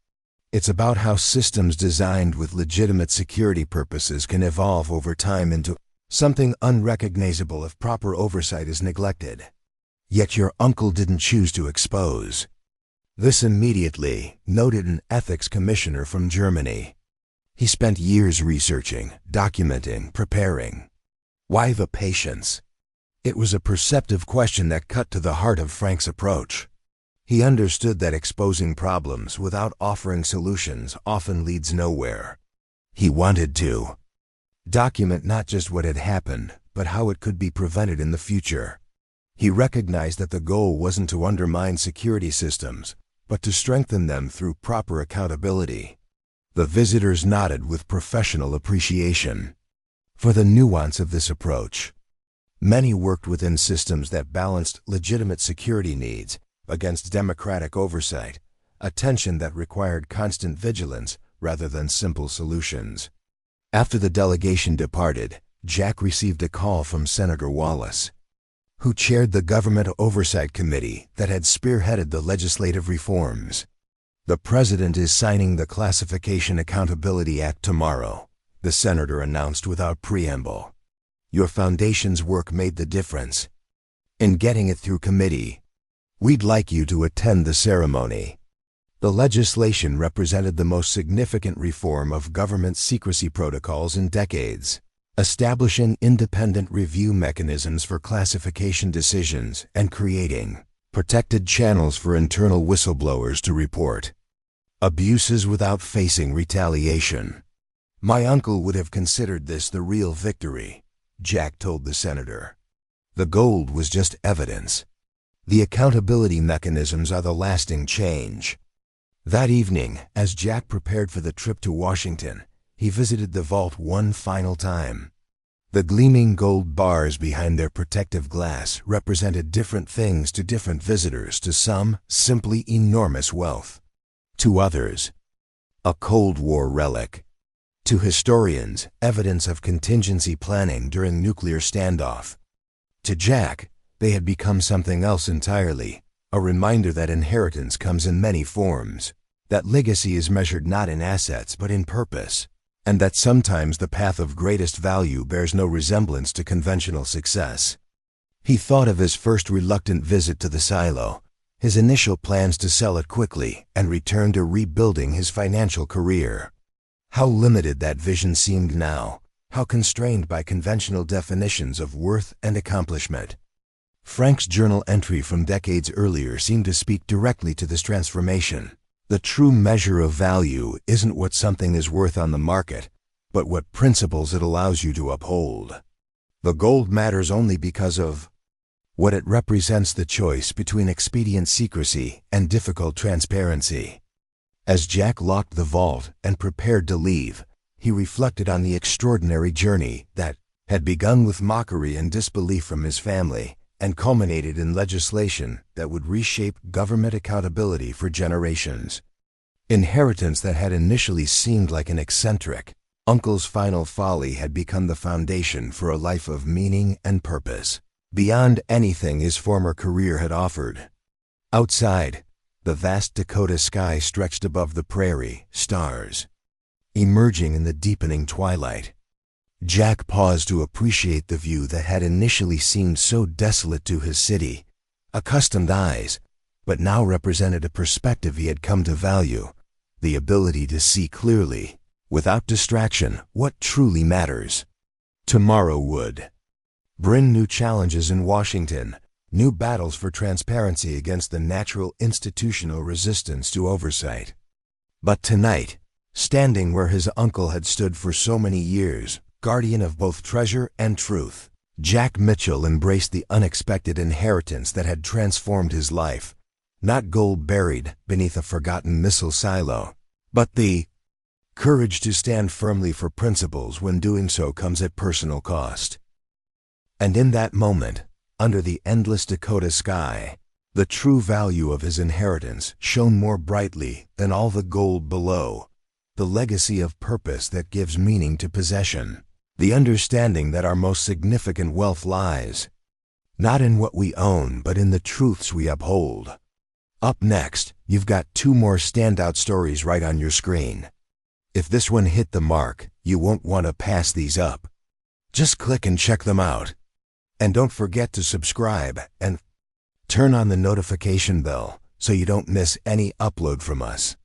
It's about how systems designed with legitimate security purposes can evolve over time into something unrecognizable if proper oversight is neglected. Yet your uncle didn't choose to expose this immediately, noted an ethics commissioner from Germany. He spent years researching, documenting, preparing. Why the patience? It was a perceptive question that cut to the heart of Frank's approach. He understood that exposing problems without offering solutions often leads nowhere. He wanted to document not just what had happened, but how it could be prevented in the future. He recognized that the goal wasn't to undermine security systems, but to strengthen them through proper accountability. The visitors nodded with professional appreciation for the nuance of this approach. Many worked within systems that balanced legitimate security needs against democratic oversight, a tension that required constant vigilance rather than simple solutions. After the delegation departed, Jack received a call from Senator Wallace, who chaired the Government Oversight Committee that had spearheaded the legislative reforms. "The President is signing the Classification Accountability Act tomorrow," the senator announced without preamble. "Your foundation's work made the difference in getting it through committee. We'd like you to attend the ceremony." The legislation represented the most significant reform of government secrecy protocols in decades, establishing independent review mechanisms for classification decisions and creating protected channels for internal whistleblowers to report abuses without facing retaliation. "My uncle would have considered this the real victory," Jack told the senator. "The gold was just evidence. The accountability mechanisms are the lasting change." That evening, as Jack prepared for the trip to Washington, he visited the vault one final time. The gleaming gold bars behind their protective glass represented different things to different visitors. To some, simply enormous wealth. To others, a Cold War relic. To historians, evidence of contingency planning during nuclear standoff. To Jack, they had become something else entirely, a reminder that inheritance comes in many forms, that legacy is measured not in assets but in purpose, and that sometimes the path of greatest value bears no resemblance to conventional success. He thought of his first reluctant visit to the silo, his initial plans to sell it quickly and return to rebuilding his financial career. How limited that vision seemed now, how constrained by conventional definitions of worth and accomplishment. Frank's journal entry from decades earlier seemed to speak directly to this transformation. The true measure of value isn't what something is worth on the market, but what principles it allows you to uphold. The gold matters only because of what it represents: the choice between expedient secrecy and difficult transparency. As Jack locked the vault and prepared to leave, he reflected on the extraordinary journey that had begun with mockery and disbelief from his family and culminated in legislation that would reshape government accountability for generations. Inheritance that had initially seemed like an eccentric uncle's final folly had become the foundation for a life of meaning and purpose, beyond anything his former career had offered. Outside, the vast Dakota sky stretched above the prairie, stars emerging in the deepening twilight. Jack paused to appreciate the view that had initially seemed so desolate to his city, accustomed eyes, but now represented a perspective he had come to value: the ability to see clearly, without distraction, what truly matters. Tomorrow would bring new challenges in Washington, new battles for transparency against the natural institutional resistance to oversight. But tonight, standing where his uncle had stood for so many years, guardian of both treasure and truth, Jack Mitchell embraced the unexpected inheritance that had transformed his life. Not gold buried beneath a forgotten missile silo, but the courage to stand firmly for principles when doing so comes at personal cost. And in that moment, under the endless Dakota sky, the true value of his inheritance shone more brightly than all the gold below: the legacy of purpose that gives meaning to possession. The understanding that our most significant wealth lies not in what we own, but in the truths we uphold. Up next, you've got two more standout stories right on your screen. If this one hit the mark, you won't want to pass these up. Just click and check them out. And don't forget to subscribe and turn on the notification bell so you don't miss any upload from us.